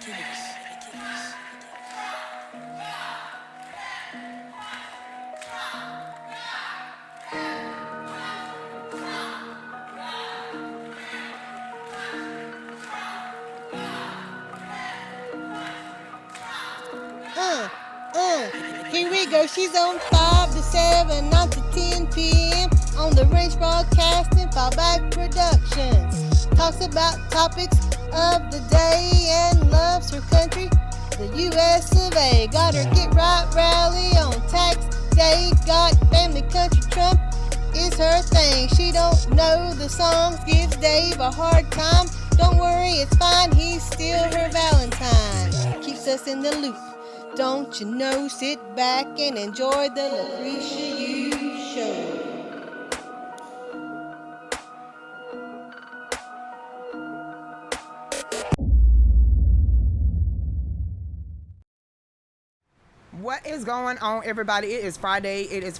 Here we go. She's on 5 to 7, 9 to 10 p.m. on the Range Broadcasting Fallback Productions. Talks about topics of the day and loves her country, the U.S. of A. Got her Get Right rally on tax day. Got family country Trump is her thing. She don't know the songs, gives Dave a hard time. Don't worry, it's fine, he's still her Valentine. Keeps us in the loop. Don't you know, sit back and enjoy the Lucretia Hughes Show. What is going on, everybody? It is Friday. It's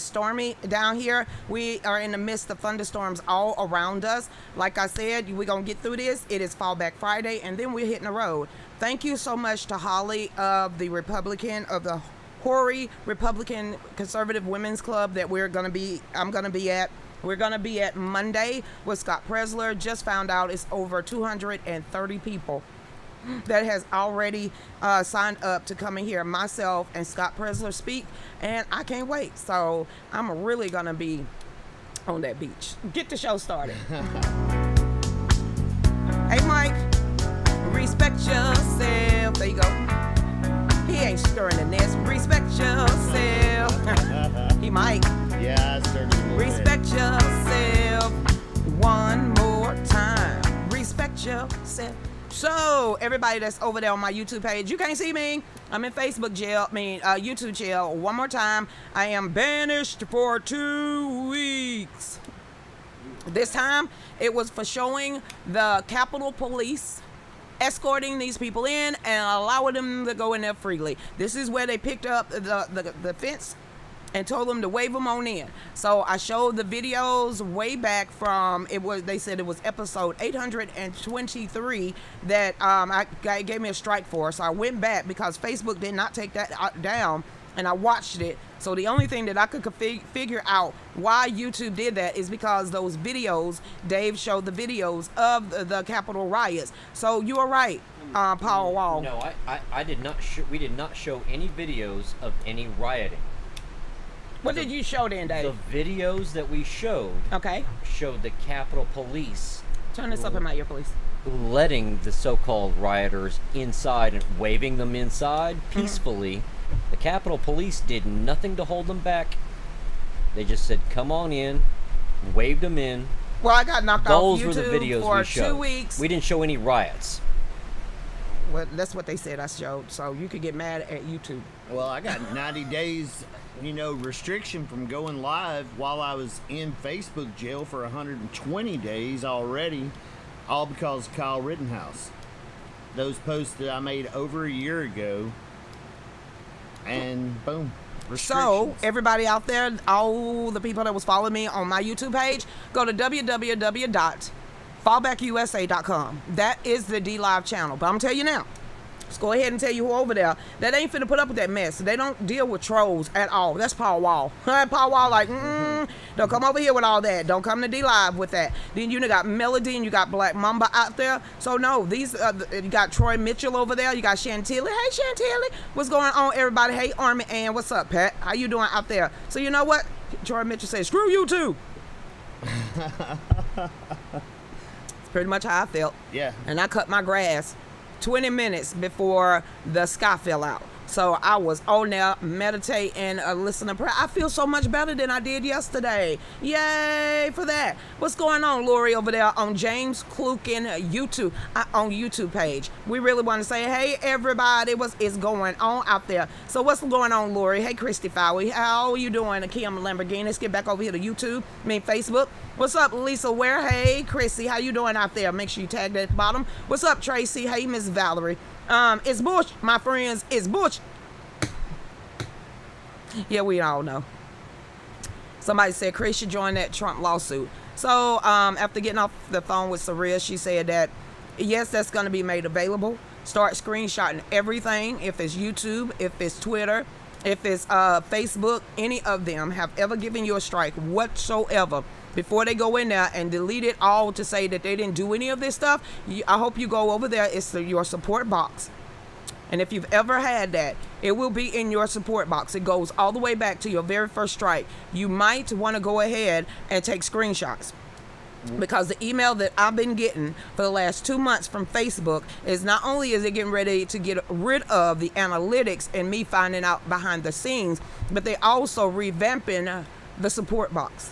stormy down here. We are in the midst of thunderstorms all around us. Like I said, we're going to get through this. It is Fallback Friday, and then we're hitting the road. Thank you so much to Holly of the Horry Republican Conservative Women's Club that I'm going to be at. We're going to be at Monday with Scott Presler. Just found out it's over 230 people that has already signed up to come and hear myself and Scott Presler speak, and I can't wait. So I'm really gonna be on that beach. Get the show started. Hey Mike, respect yourself. There you go. He ain't stirring the nest. Respect yourself. He might. Yeah, I certainly will. Respect yourself one more time. Respect yourself. So, everybody that's over there on my YouTube page, you can't see me. I'm in Facebook jail, YouTube jail. One more time, I am banished for 2 weeks. This time, it was for showing the Capitol Police escorting these people in and allowing them to go in there freely. This is where they picked up the fence and told them to wave them on in. So I showed the videos way back from, they said it was episode 823 that gave me a strike for. So I went back because Facebook did not take that down, and I watched it. So the only thing that I could figure out why YouTube did that is because those videos, Dave showed the videos of the Capitol riots. So you are right, Paul Wall. No, I did not. We did not show any videos of any rioting. What did you show then, Dave? The videos that we showed showed the Capitol Police. Turn this up in my ear, please. Letting the so-called rioters inside and waving them inside peacefully. Mm-hmm. The Capitol Police did nothing to hold them back. They just said, come on in, waved them in. Well, I got knocked off YouTube were the videos for we showed. 2 weeks. We didn't show any riots. Well, that's what they said I showed, so you could get mad at YouTube. Well, I got 90 days, restriction from going live while I was in Facebook jail for 120 days already, all because of Kyle Rittenhouse. Those posts that I made over a year ago, and boom, restrictions. So, everybody out there, all the people that was following me on my YouTube page, go to www.fallbackusa.com. That is the D-Live channel. But I'm telling you now, let's go ahead and tell you who over there that ain't finna put up with that mess. They don't deal with trolls at all. That's Paul Wall. Paul Wall like, don't come over here with all that. Don't come to D-Live with that. Then you got Melody and you got Black Mamba out there. So no, these you got Troy Mitchell over there. You got Chantilly. Hey Chantilly, what's going on, everybody? Hey Army Ann, what's up, Pat? How you doing out there? So you know what? Troy Mitchell says, screw you too. It's pretty much how I felt. Yeah. And I cut my grass 20 minutes before the sky fell out. So I was on there meditating, listening to prayer. I feel so much better than I did yesterday. Yay for that. What's going on, Lori, over there on James Klukin YouTube, on YouTube page? We really want to say, hey, everybody, what is going on out there? So what's going on, Lori? Hey, Christy Fowey. How are you doing, Kim Lamborghini? Let's get back over here to YouTube, Facebook. What's up, Lisa Ware? Hey, Chrissy, how you doing out there? Make sure you tag that at the bottom. What's up, Tracy? Hey, Miss Valerie. It's Bush, my friends. It's Bush. Yeah, we all know. Somebody said Chris should join that Trump lawsuit. So after getting off the phone with Saria, she said that yes, that's going to be made available start screenshotting everything. If it's YouTube, if it's Twitter, if it's Facebook, any of them have ever given you a strike whatsoever, before they go in there and delete it all to say that they didn't do any of this stuff, I hope you go over there. It's your support box. And if you've ever had that, it will be in your support box. It goes all the way back to your very first strike. You might want to go ahead and take screenshots. Because the email that I've been getting for the last 2 months from Facebook is not only is it getting ready to get rid of the analytics and me finding out behind the scenes, but they also revamping the support box.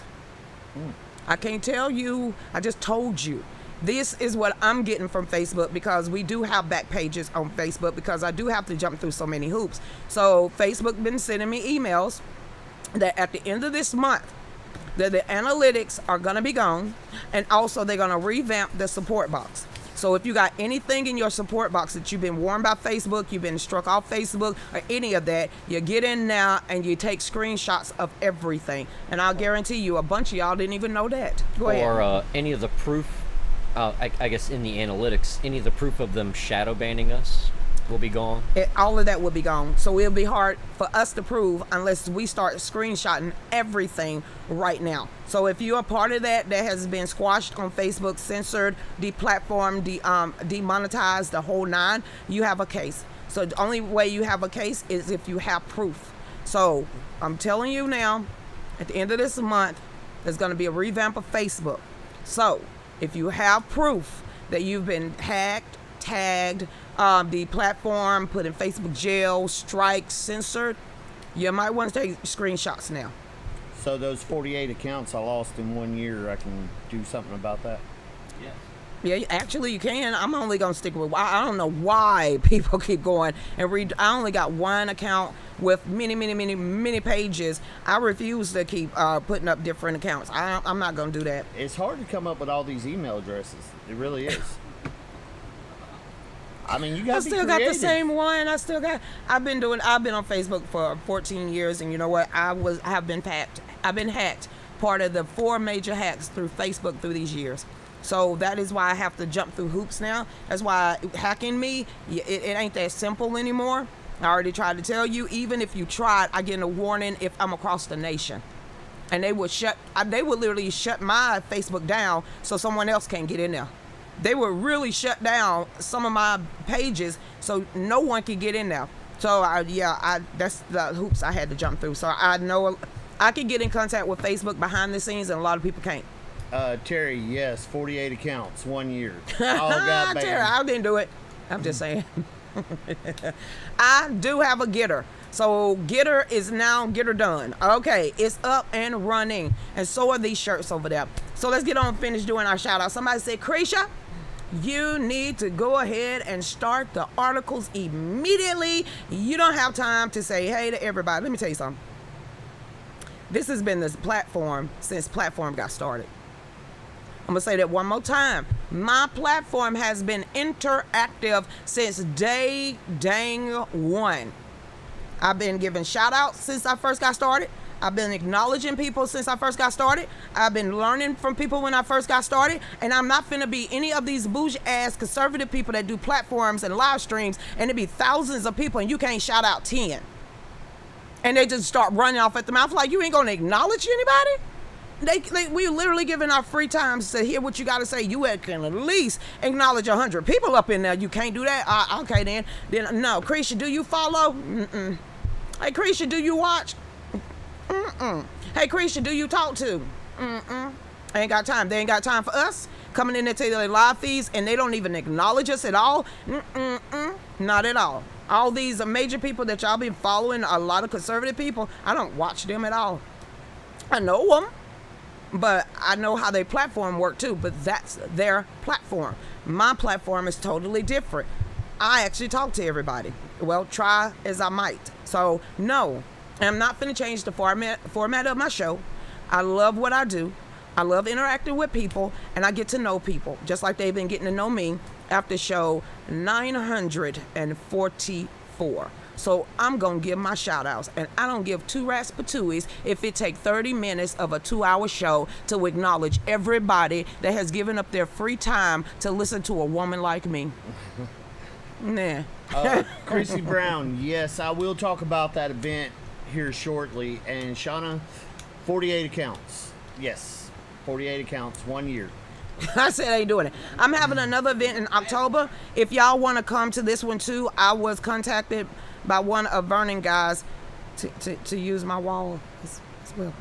I can't tell you, I just told you. This is what I'm getting from Facebook, because we do have back pages on Facebook, because I do have to jump through so many hoops. So Facebook been sending me emails that at the end of this month, that the analytics are going to be gone, and also they're going to revamp the support box. So if you got anything in your support box that you've been warned by Facebook, you've been struck off Facebook, or any of that, you get in now and you take screenshots of everything. And I'll guarantee you a bunch of y'all didn't even know that. Go ahead. Or any of the proof, I guess in the analytics, any of the proof of them shadow banning us will be gone. All of that will be gone. So it'll be hard for us to prove unless we start screenshotting everything right now. So if you're a part of that has been squashed on Facebook, censored, deplatformed, demonetized, the whole nine, you have a case. So the only way you have a case is if you have proof. So I'm telling you now, at the end of this month, there's going to be a revamp of Facebook. So if you have proof that you've been hacked, tagged, the platform put in Facebook jail, strike, censored, you might want to take screenshots now. So those 48 accounts I lost in 1 year, I can do something about that? Yeah, actually you can. I'm only going to stick with, I don't know why people keep going and read. I only got one account with many pages. I refuse to keep putting up different accounts. I'm not going to do that. It's hard to come up with all these email addresses. It really is. I mean, you guys. I still got the same one. I've been on Facebook for 14 years, and you know what? I've been hacked. Part of the 4 major hacks through Facebook through these years. So that is why I have to jump through hoops now. That's why hacking me, it ain't that simple anymore. I already tried to tell you. Even if you tried, I get a warning if I'm across the nation, and they would literally shut my Facebook down so someone else can't get in there. They would really shut down some of my pages so no one could get in there. So that's the hoops I had to jump through. So I know I can get in contact with Facebook behind the scenes, and a lot of people can't. Terry, yes, 48 accounts, 1 year. All got banned. Terry, I didn't do it. I'm just saying. I do have a getter. So getter is now getter done. Okay, it's up and running. And so are these shirts over there. So let's get on and finish doing our shout out. Somebody said, Lucretia, you need to go ahead and start the articles immediately. You don't have time to say hey to everybody. Let me tell you something. This has been this platform since platform got started. I'm going to say that one more time. My platform has been interactive since day dang one. I've been giving shout outs since I first got started. I've been acknowledging people since I first got started. I've been learning from people when I first got started. And I'm not finna be any of these bougie ass conservative people that do platforms and live streams, and it be thousands of people and you can't shout out 10. And they just start running off at the mouth like you ain't gonna acknowledge anybody? We literally giving our free times to hear what you got to say. You can at least acknowledge 100 people up in there. You can't do that? Okay, then no. Lucretia, do you follow? Mm-mm. Hey, Lucretia, do you watch? Mm-mm. Hey, Lucretia, do you talk to? Mm-mm. I ain't got time. They ain't got time for us coming in there to their live feeds, and they don't even acknowledge us at all. Mm-mm-mm. Not at all. All these major people that y'all been following, a lot of conservative people, I don't watch them at all. I know them. But I know how their platform work too, but that's their platform. My platform is totally different. I actually talk to everybody. Well, try as I might. So no, I'm not finna change the format of my show. I love what I do. I love interacting with people, and I get to know people, just like they've been getting to know me after show 944. So I'm going to give my shout outs, and I don't give 2 rats patooies if it take 30 minutes of a 2-hour show to acknowledge everybody that has given up their free time to listen to a woman like me. Nah. Chrissy Brown, yes, I will talk about that event here shortly. And Shauna, 48 accounts. Yes, 48 accounts, 1 year. I said I ain't doing it. I'm having another event in October. If y'all want to come to this one too, I was contacted by one of Vernon guys to use my wall as well.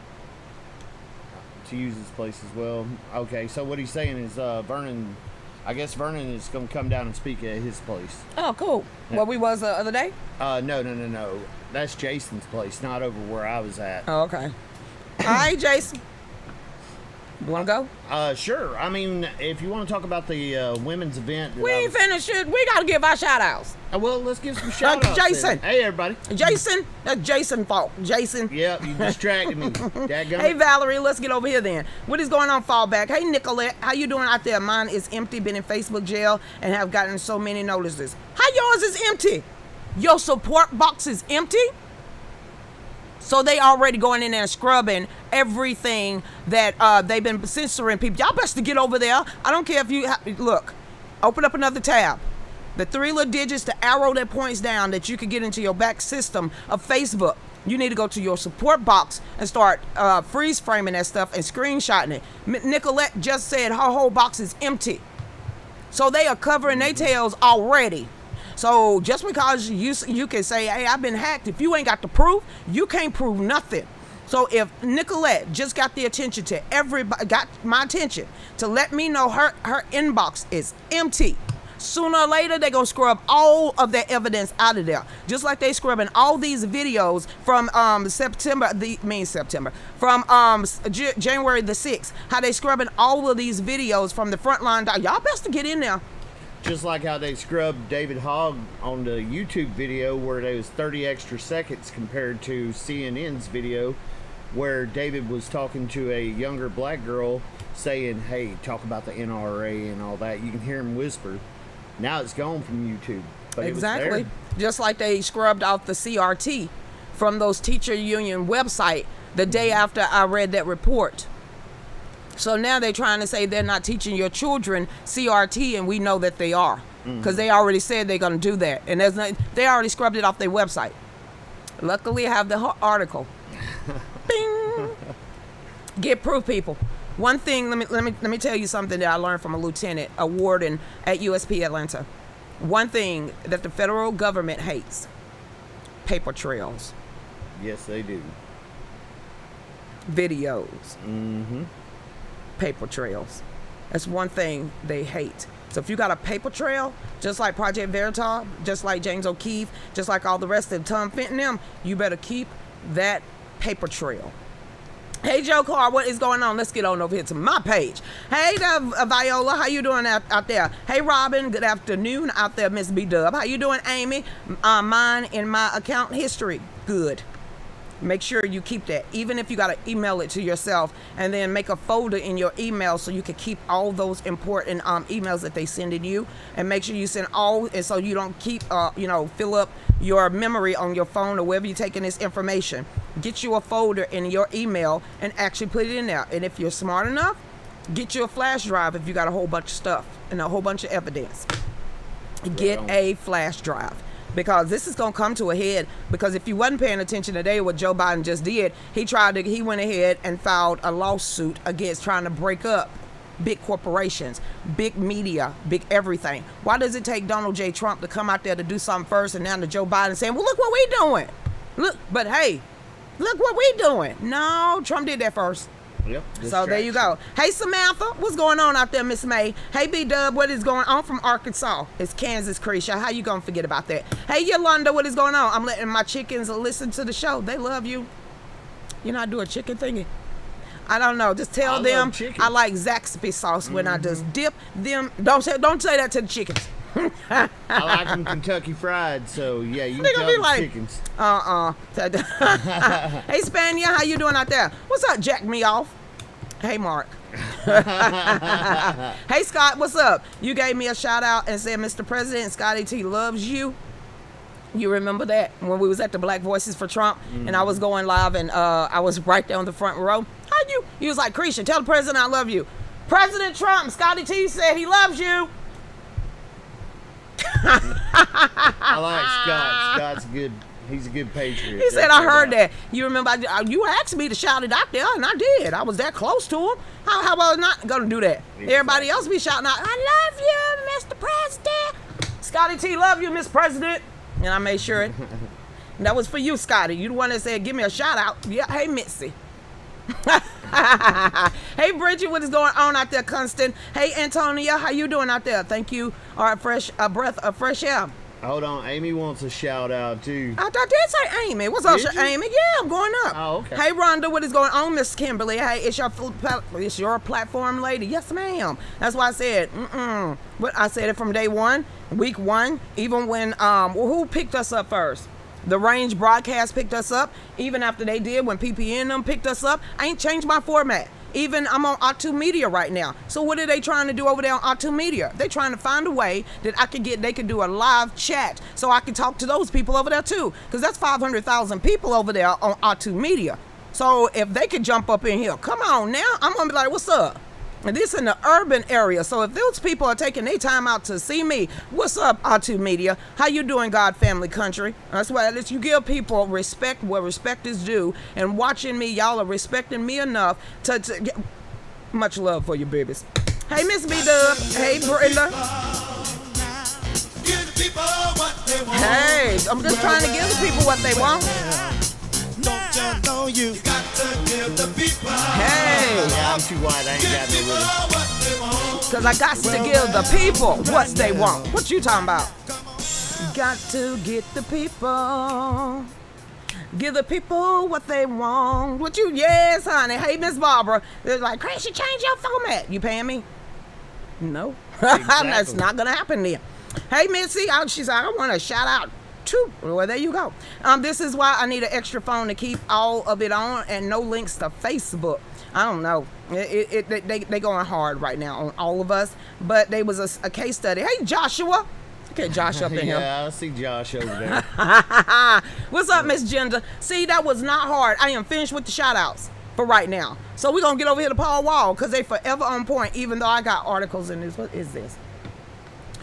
To use his place as well. Okay, so what he's saying is Vernon, I guess Vernon is going to come down and speak at his place. Oh, cool. Yeah. Where we was the other day? No. That's Jason's place, not over where I was at. Oh, okay. All right, Jason. You want to go? Sure. I mean, if you want to talk about the women's event. We ain't finished shit. We got to give our shout-outs. Well, let's give some shout-outs. Jason. Then. Hey, everybody. Jason. That's Jason's fault. Jason. Yep, you distracted me. Dadgummit. Hey, Valerie, let's get over here then. What is going on, Fallback? Hey, Nicolette, how you doing out there? Mine is empty, been in Facebook jail, and have gotten so many notices. How yours is empty? Your support box is empty? So they already going in there and scrubbing everything that they've been censoring people. Y'all best to get over there. I don't care if you look. Open up another tab. The 3 little digits, the arrow that points down that you can get into your back system of Facebook. You need to go to your support box and start freeze framing that stuff and screenshotting it. Nicolette just said her whole box is empty. So they are covering their tails already. So just because you can say, hey, I've been hacked, if you ain't got the proof, you can't prove nothing. So if Nicolette just got the attention to everybody, got my attention to let me know her inbox is empty, sooner or later they're going to scrub all of their evidence out of there. Just like they scrubbing all these videos from January the 6th. How they scrubbing all of these videos from the front line. Y'all best to get in there. Just like how they scrubbed David Hogg on the YouTube video where there was 30 extra seconds compared to CNN's video where David was talking to a younger black girl saying, hey, talk about the NRA and all that. You can hear him whisper. Now it's gone from YouTube. But exactly. It was there. Just like they scrubbed out the CRT from those teacher union website the day after I read that report. So now they're trying to say they're not teaching your children CRT, and we know that they are, because they already said they're going to do that, and they already scrubbed it off their website. Luckily, I have the article. Bing. Get proof, people. One thing, let me tell you something that I learned from a warden at USP Atlanta. One thing that the federal government hates: paper trails. Yes, they do. Videos. Mm-hmm. Paper trails. That's one thing they hate. So if you got a paper trail, just like Project Veritas, just like James O'Keefe, just like all the rest of Tom Fenton them, you better keep that paper trail. Hey, Joe Carr, what is going on? Let's get on over here to my page. Hey, Viola, how you doing out there? Hey, Robin, good afternoon out there, Miss B-Dub. How you doing, Amy? Mine in my account history. Good. Make sure you keep that, even if you got to email it to yourself, and then make a folder in your email so you can keep all those important emails that they sending you, and make sure you send all, and so you don't keep, fill up your memory on your phone or wherever you're taking this information. Get you a folder in your email and actually put it in there. And if you're smart enough, get you a flash drive if you got a whole bunch of stuff and a whole bunch of evidence. Get a flash drive. Because this is going to come to a head, because if you wasn't paying attention today what Joe Biden just did, he went ahead and filed a lawsuit against trying to break up big corporations, big media, big everything. Why does it take Donald J. Trump to come out there to do something first, and now to Joe Biden saying, well, look what we doing. Look, but hey, look what we doing. No, Trump did that first. Yep. So there you go. Hey, Samantha, what's going on out there, Miss May? Hey, B-Dub, what is going on from Arkansas? It's Kansas, Cretia. How you gonna forget about that? Hey, Yolanda, what is going on? I'm letting my chickens listen to the show. They love you. You know, I do a chicken thingy. I don't know. Just tell them I like Zaxby sauce when I just dip them. Don't say that to the chickens. I like them Kentucky fried, so yeah, you can tell the chickens. Hey, Spania, how you doing out there? What's up, Jack Me Off? Hey, Mark. Hey, Scott, what's up? You gave me a shout out and said Mr. President, Scotty T loves you. You remember that when we was at the Black Voices for Trump, and I was going live, and I was right there on the front row. How you? He was like, Cretia, tell the president I love you. President Trump, Scotty T said he loves you. I like Scott. Scott's good. He's a good patriot. He said, I heard that. You remember, you asked me to shout it out there, and I did. I was that close to him. How about not going to do that? Exactly. Everybody else be shouting out, I love you, Mr. President. Scotty T, love you, Mr. President. And I made sure it. That was for you, Scotty. You the one that said, give me a shout out. Yeah, hey, Mitzi. Hey, Bridget, what is going on out there, Constant? Hey, Antonia, how you doing out there? Thank you. All right, a breath of fresh air. Hold on, Amy wants a shout out too. I did say Amy. What's up, Amy? Yeah, I'm going up. Oh, okay. Hey, Rhonda, what is going on, Miss Kimberly? Hey, it's your platform lady. Yes, ma'am. That's why I said, But I said it from day one, week one, even when, who picked us up first? The Range Broadcast picked us up. Even after they did, when PPN them picked us up, I ain't changed my format. Even I'm on OTTU Media right now. So what are they trying to do over there on OTTU Media? They're trying to find a way that they could do a live chat so I can talk to those people over there too. Because that's 500,000 people over there on OTTU Media. So if they could jump up in here, come on now, I'm going to be like, what's up? And this in the urban area. So if those people are taking their time out to see me, what's up, OTTU Media? How you doing, God Family Country? That's why you give people respect where respect is due. And watching me, y'all are respecting me enough to get much love for you, babies. Hey, Miss B-Dub. Hey, Brenda. Hey, I'm just trying to give the people what they want. Don't you know you got to give the people. Hey. Yeah, I'm too white. I ain't got no rhythm. Because I got to give the people what they want. What you talking about? Got to get the people. Give the people what they want. What you, yes, honey. Hey, Miss Barbara. They're like, Chris, you change your format. You paying me? No. Exactly. That's not going to happen then. Hey, Missy. She said, I want to shout out. Well, there you go. This is why I need an extra phone to keep all of it on and no links to Facebook. I don't know. They going hard right now on all of us. But there was a case study. Hey, Joshua. Okay, Josh up in here. Yeah, I see Josh over there. What's up, Miss Gender? See, that was not hard. I am finished with the shout outs for right now. So we're going to get over here to Paul Wall because they forever on point, even though I got articles in this. What is this?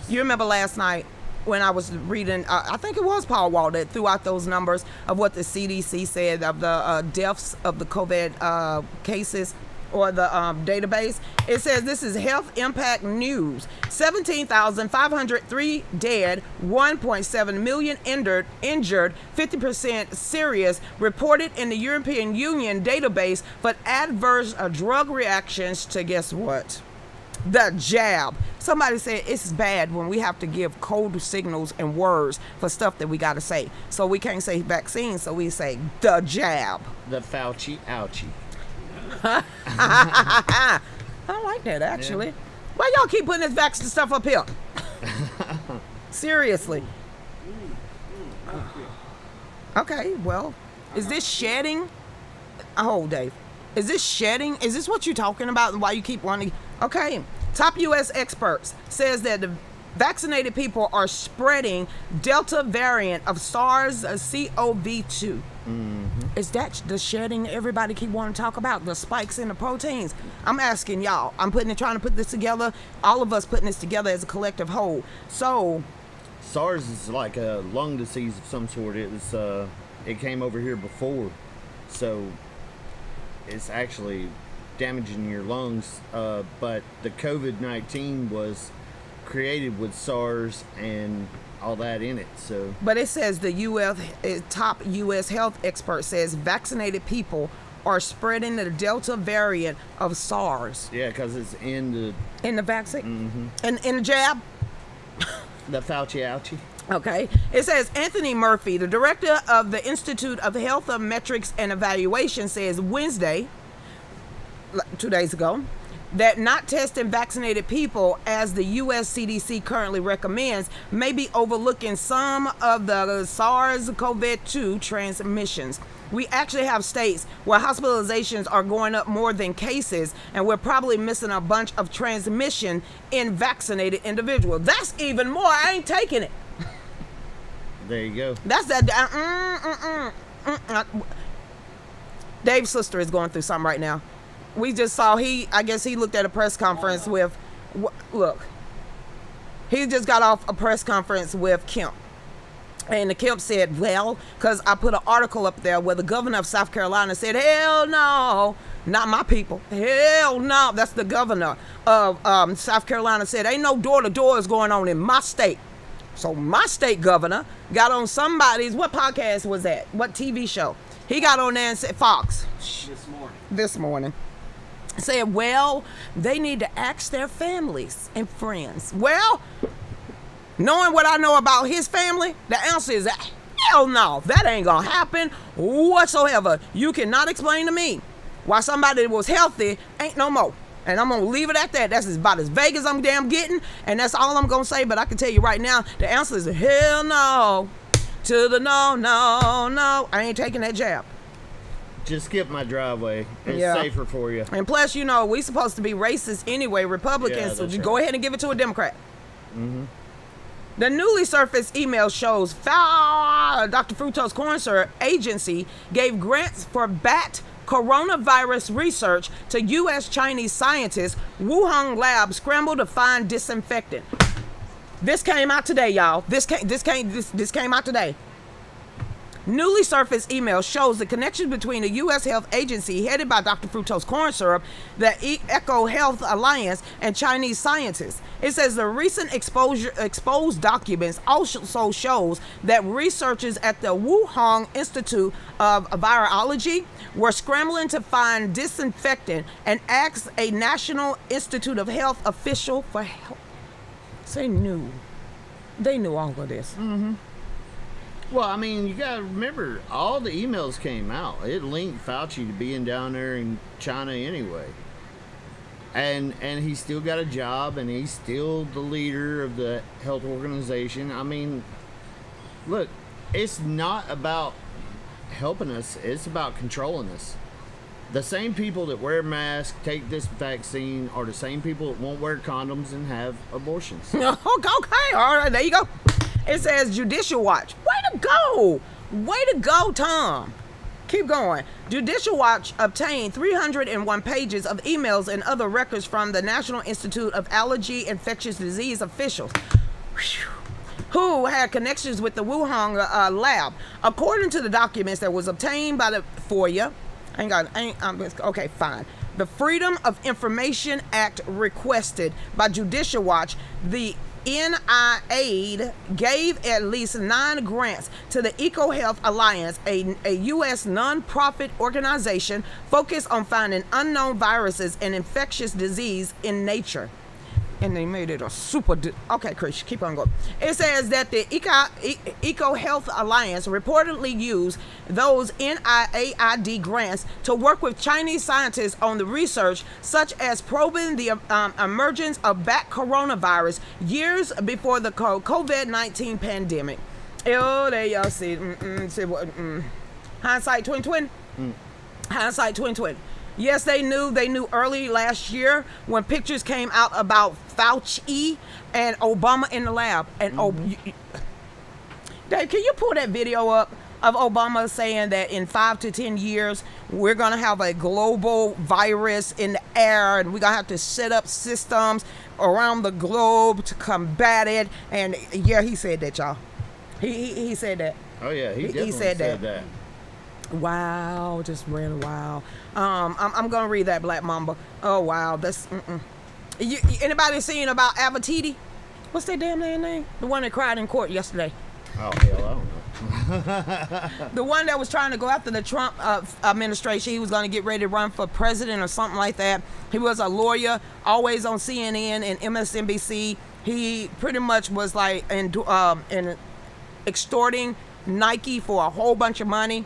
You remember last night when I was reading, I think it was Paul Wall that threw out those numbers of what the CDC said of the deaths of the COVID cases or the database. It says this is Health Impact News. 17,503 dead, 1.7 million injured, 50% serious, reported in the European Union database for adverse drug reactions to, guess what? The jab. Somebody said it's bad when we have to give code signals and words for stuff that we got to say. So we can't say vaccine, so we say the jab. The Fauci ouchie. I like that, actually. Yeah. Why y'all keep putting this vaccine stuff up here? Seriously. Okay, well, is this shedding? Oh, Dave. Is this shedding? Is this what you're talking about and why you keep wanting? Okay. Top U.S. experts says that the vaccinated people are spreading Delta variant of SARS-CoV-2. Mm-hmm. Is that the shedding everybody keep wanting to talk about? The spikes in the proteins? I'm asking y'all. I'm trying to put this together. All of us putting this together as a collective whole. So, SARS is like a lung disease of some sort. It came over here before, so it's actually damaging your lungs. But the COVID-19 was created with SARS and all that in it. So, but it says the top U.S. health expert says vaccinated people are spreading the Delta variant of SARS. Yeah, because it's in the vaccine. Mm-hmm. And in the jab. The Fauci ouchie. Okay. It says Anthony Murphy, the director of the Institute of Health Metrics and Evaluation, says Wednesday, 2 days ago, that not testing vaccinated people, as the U.S. CDC currently recommends, may be overlooking some of the SARS-CoV-2 transmissions. We actually have states where hospitalizations are going up more than cases, and we're probably missing a bunch of transmission in vaccinated individuals. That's even more. I ain't taking it. There you go. That's that. Dave's sister is going through something right now. We just saw I guess he looked at a press conference with, look, He just got off a press conference with Kemp. And the Kemp said, well, because I put an article up there where the governor of South Carolina said, hell no, not my people. Hell no. That's the governor of South Carolina said, ain't no door-to-doors going on in my state. So my state governor got on somebody's, what podcast was that? What TV show? He got on there and said, Fox. This morning. Said, well, they need to ask their families and friends. Well, knowing what I know about his family, the answer is hell no. That ain't gonna happen whatsoever. You cannot explain to me why somebody that was healthy ain't no more. And I'm gonna leave it at that. That's about as vague as I'm damn getting, and that's all I'm gonna say. But I can tell you right now, the answer is hell no. To the no, no, no. I ain't taking that jab. Just skip my driveway. It's safer for you. And plus, you know, we supposed to be racist anyway, Republicans, so just go ahead and give it to a Democrat. Mm-hmm. The newly surfaced email shows Dr. Fructose Corn Syrup Agency gave grants for bat coronavirus research to U.S. Chinese scientists. Wuhan lab scrambled to find disinfectant. This came out today, y'all. This came out today. Newly surfaced email shows the connection between the U.S. Health Agency headed by Dr. Fructose Corn Syrup, the Eco Health Alliance, and Chinese scientists. It says the recent exposed documents also shows that researchers at the Wuhan Institute of Virology were scrambling to find disinfectant and asked a National Institute of Health official for help. So they knew all of this. Mm-hmm. Well, I mean, you gotta remember, all the emails came out. It linked Fauci to being down there in China anyway. And he still got a job, and he's still the leader of the health organization. I mean, look, it's not about helping us, it's about controlling us. The same people that wear masks, take this vaccine, are the same people that won't wear condoms and have abortions. Okay, all right, there you go. It says Judicial Watch. Way to go. Way to go, Tom. Keep going. Judicial Watch obtained 301 pages of emails and other records from the National Institute of Allergy Infectious Disease officials who had connections with the Wuhan lab. According to the documents that was obtained by the FOIA, okay, fine. The Freedom of Information Act requested by Judicial Watch, the NIAID gave at least 9 grants to the Eco Health Alliance, a U.S. non-profit organization focused on finding unknown viruses and infectious disease in nature. And they made it a super... okay, Chris, keep on going. It says that the Eco Health Alliance reportedly used those NIAID grants to work with Chinese scientists on the research, such as probing the emergence of bat coronavirus years before the COVID-19 pandemic. Oh, there y'all see. Hindsight 2020. Hindsight 2020. Yes, they knew early last year when pictures came out about Fauci and Obama in the lab. And Dave, can you pull that video up of Obama saying that in 5 to 10 years, we're going to have a global virus in the air and we're going to have to set up systems around the globe to combat it. And yeah, he said that, y'all. He said that. Oh, yeah, he definitely said that. Wow, just really wow. I'm gonna read that, Black Mamba. Oh wow, that's anybody seen about Avatiti? What's that damn name? The one that cried in court yesterday. Oh hell, I don't know. The one that was trying to go after the Trump administration. He was gonna get ready to run for president or something like that. He was a lawyer, always on CNN and MSNBC. He pretty much was like in extorting Nike for a whole bunch of money.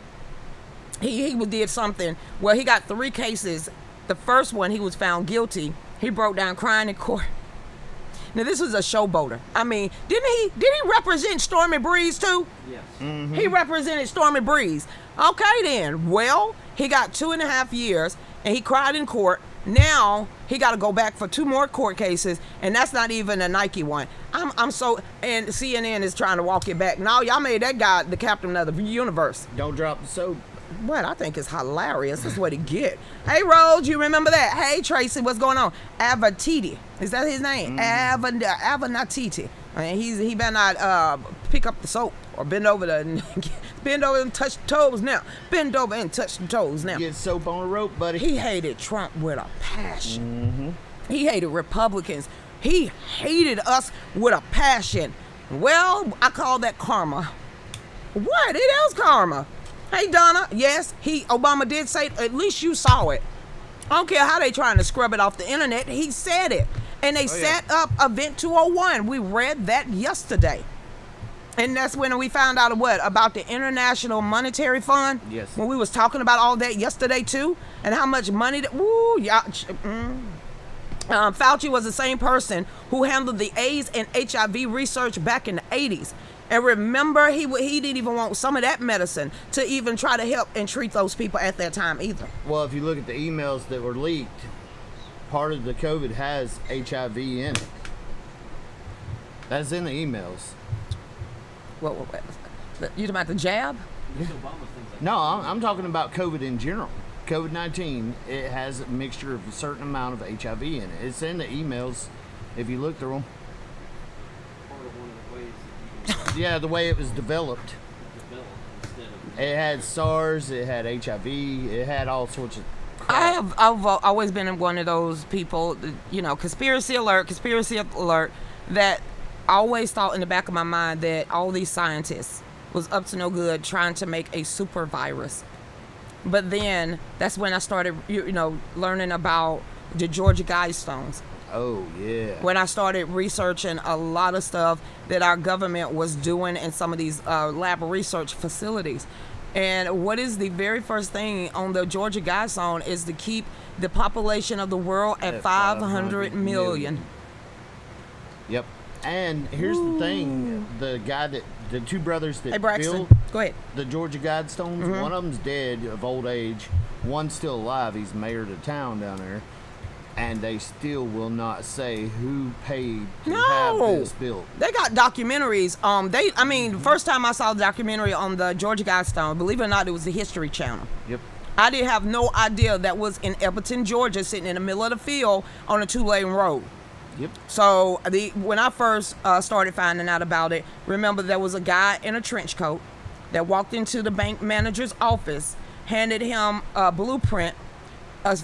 He did something. Well, he got 3 cases. The first one, he was found guilty. He broke down crying in court. Now, this was a showboater. I mean, didn't he represent Stormy Breeze too? Yes. Mm-hmm. He represented Stormy Breeze. Okay, then. Well, he got 2.5 years, and he cried in court. Now he got to go back for 2 more court cases, and that's not even a Nike one. I'm so, and CNN is trying to walk it back. Now y'all made that guy the captain of the universe. Don't drop the soap. what I think is hilarious. That's what he get. Hey, Rose, you remember that? Hey, Tracy, what's going on? Avatiti. Is that his name? Avanatiti. I mean, he better not pick up the soap or bend over and touch the toes now. Bend over and touch the toes now. Get soap on a rope, buddy. He hated Trump with a passion. He hated Republicans. He hated us with a passion. Well, I call that karma. What? It is karma. Hey, Donna. Yes, Obama did say, at least you saw it. I don't care how they trying to scrub it off the internet. He said it. And they set up Event 201. We read that yesterday. And that's when we found out about the International Monetary Fund. Yes. When we was talking about all that yesterday too, and how much money Fauci was the same person who handled the AIDS and HIV research back in the 80s. And remember, he didn't even want some of that medicine to even try to help and treat those people at that time either. Well, if you look at the emails that were leaked, part of the COVID has HIV in it. That's in the emails. What? You talking about the jab? No, I'm talking about COVID in general. COVID-19, it has a mixture of a certain amount of HIV in it. It's in the emails if you look through them. Yeah, the way it was developed. It had SARS, it had HIV, it had all sorts of crap. I've always been one of those people, conspiracy alert, that I always thought in the back of my mind that all these scientists was up to no good trying to make a super virus. But then that's when I started, learning about the Georgia Guidestones. Oh, yeah. When I started researching a lot of stuff that our government was doing in some of these lab research facilities. And what is the very first thing on the Georgia Guidestone is to keep the population of the world at 500 million. Yep. And here's the thing, the two brothers that built go ahead. the Georgia Guidestones, one of them's dead of old age, one's still alive, he's mayor of the town down there, and they still will not say who paid to have this built. They got documentaries. First time I saw the documentary on the Georgia Guidestone, believe it or not, it was the History Channel. Yep. I didn't have no idea that was in Everton, Georgia, sitting in the middle of the field on a 2-lane road. Yep. So when I first started finding out about it, remember there was a guy in a trench coat that walked into the bank manager's office, handed him a blueprint, a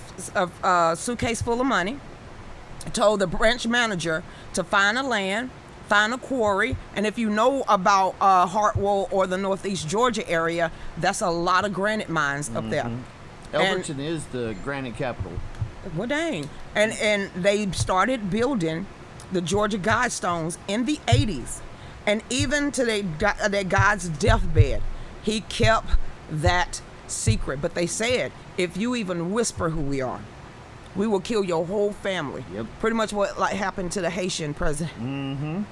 suitcase full of money, told the branch manager to find a land, find a quarry, and if you know about Hartwell or the Northeast Georgia area, that's a lot of granite mines up there. Elberton is the granite capital. Well, dang. And they started building the Georgia Guidestones in the 80s. And even to that guy's deathbed, he kept that secret. But they said, if you even whisper who we are, we will kill your whole family. Yep. Pretty much what happened to the Haitian president.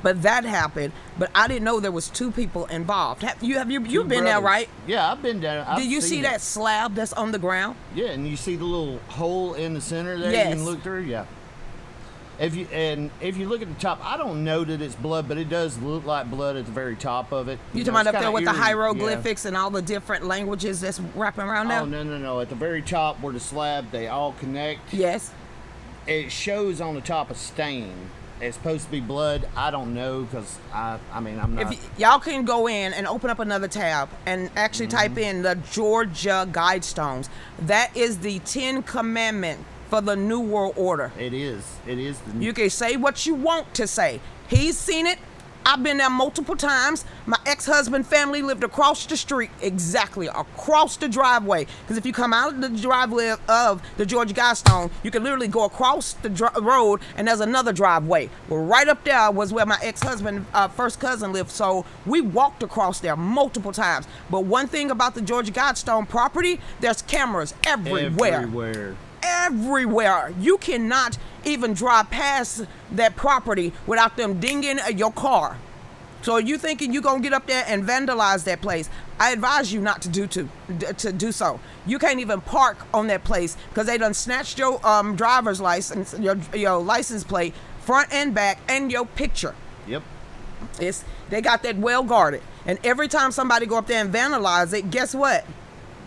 But that happened. But I didn't know there was 2 people involved. You've been there, right? Yeah, I've been there. Did you see that slab that's on the ground? Yeah, and you see the little hole in the center there. Yes. You can look through. Yeah. If you look at the top, I don't know that it's blood, but it does look like blood at the very top of it. You talking about up there with the hieroglyphics and all the different languages that's wrapping around there? Oh, no. At the very top where the slab, they all connect. Yes. It shows on the top a stain. It's supposed to be blood. I don't know because I'm not. If y'all can go in and open up another tab and actually type in the Georgia Guidestones. That is the 10 Commandments for the New World Order. It is. You can say what you want to say. He's seen it. I've been there multiple times. My ex-husband family lived across the street, exactly across the driveway. Because if you come out of the driveway of the Georgia Guidestone, you can literally go across the road and there's another driveway. Well, right up there was where my ex-husband, first cousin lived. So we walked across there multiple times. But one thing about the Georgia Guidestone property, there's cameras everywhere. Everywhere. You cannot even drive past that property without them dinging your car. So you thinking you're gonna get up there and vandalize that place? I advise you not to do so. You can't even park on that place because they done snatched your driver's license, your license plate, front and back, and your picture. Yep. They got that well guarded. And every time somebody go up there and vandalize it, guess what?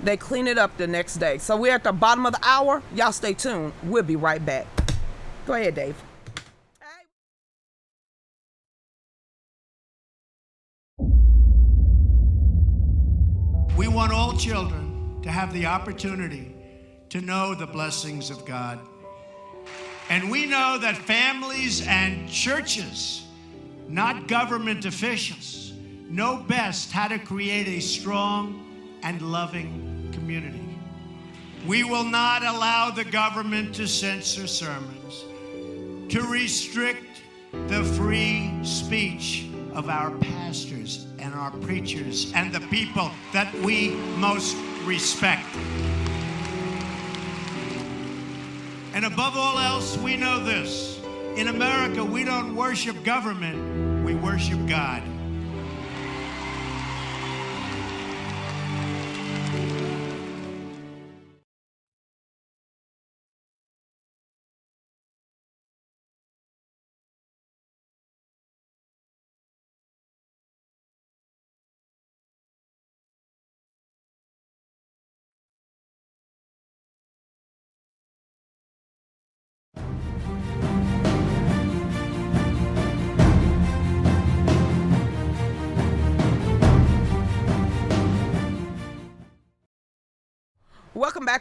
They clean it up the next day. So we're at the bottom of the hour. Y'all stay tuned. We'll be right back. Go ahead, Dave. We want all children to have the opportunity to know the blessings of God. And we know that families and churches, not government officials, know best how to create a strong and loving community. We will not allow the government to censor sermons, to restrict the free speech of our pastors and our preachers and the people that we most respect. And above all else, we know this. In America, we don't worship government, we worship God.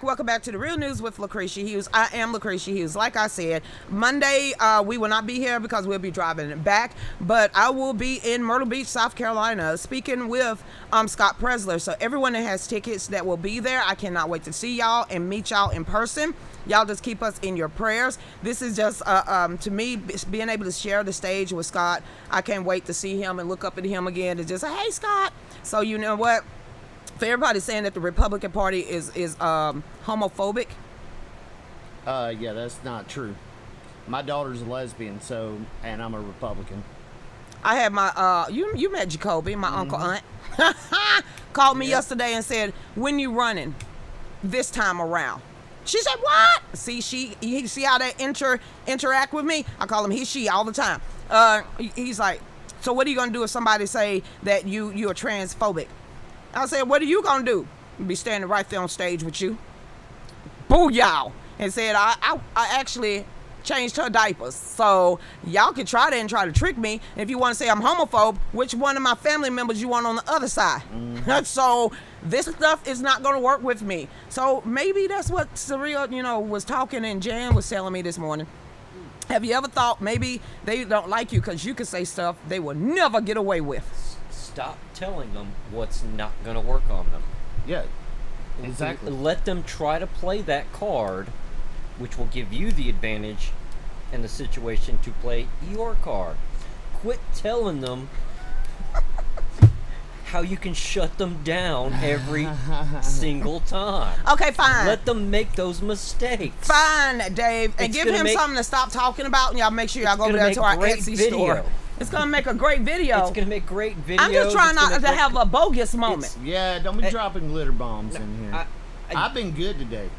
Welcome back to the Real News with Lucretia Hughes. I am Lucretia Hughes. Like I said, Monday we will not be here because we'll be driving back, but I will be in Myrtle Beach, South Carolina, speaking with Scott Presler. So everyone that has tickets that will be there, I cannot wait to see y'all and meet y'all in person. Y'all just keep us in your prayers. This is just, to me, being able to share the stage with Scott. I can't wait to see him and look up at him again and just say, hey, Scott. So you know what? For everybody saying that the Republican Party is homophobic. Yeah, that's not true. My daughter's a lesbian, and I'm a Republican. I had my you met Jacoby, my uncle aunt, called me yesterday and said, when you running this time around? She said, what? See, see how they interact with me? I call him he, she all the time. He's like, so what are you gonna do if somebody say that you're transphobic? I said, what are you gonna do? Be standing right there on stage with you. Booyah! And said, I actually changed her diapers. So y'all can try that and try to trick me. If you want to say I'm homophobe, which one of my family members you want on the other side? So this stuff is not gonna work with me. So maybe that's what Surreal, was talking and Jan was telling me this morning. Have you ever thought maybe they don't like you because you can say stuff they will never get away with? Stop telling them what's not going to work on them. Yeah, exactly. Let them try to play that card, which will give you the advantage in the situation to play your card. Quit telling them how you can shut them down every single time. Okay, fine. Let them make those mistakes. Fine, Dave. And give him something to stop talking about, and y'all make sure y'all go over there to our Etsy store. It's going to make a great video. It's going to make great videos. I'm just trying not to have a bogus moment. Yeah, don't be dropping glitter bombs in here. I've been good today.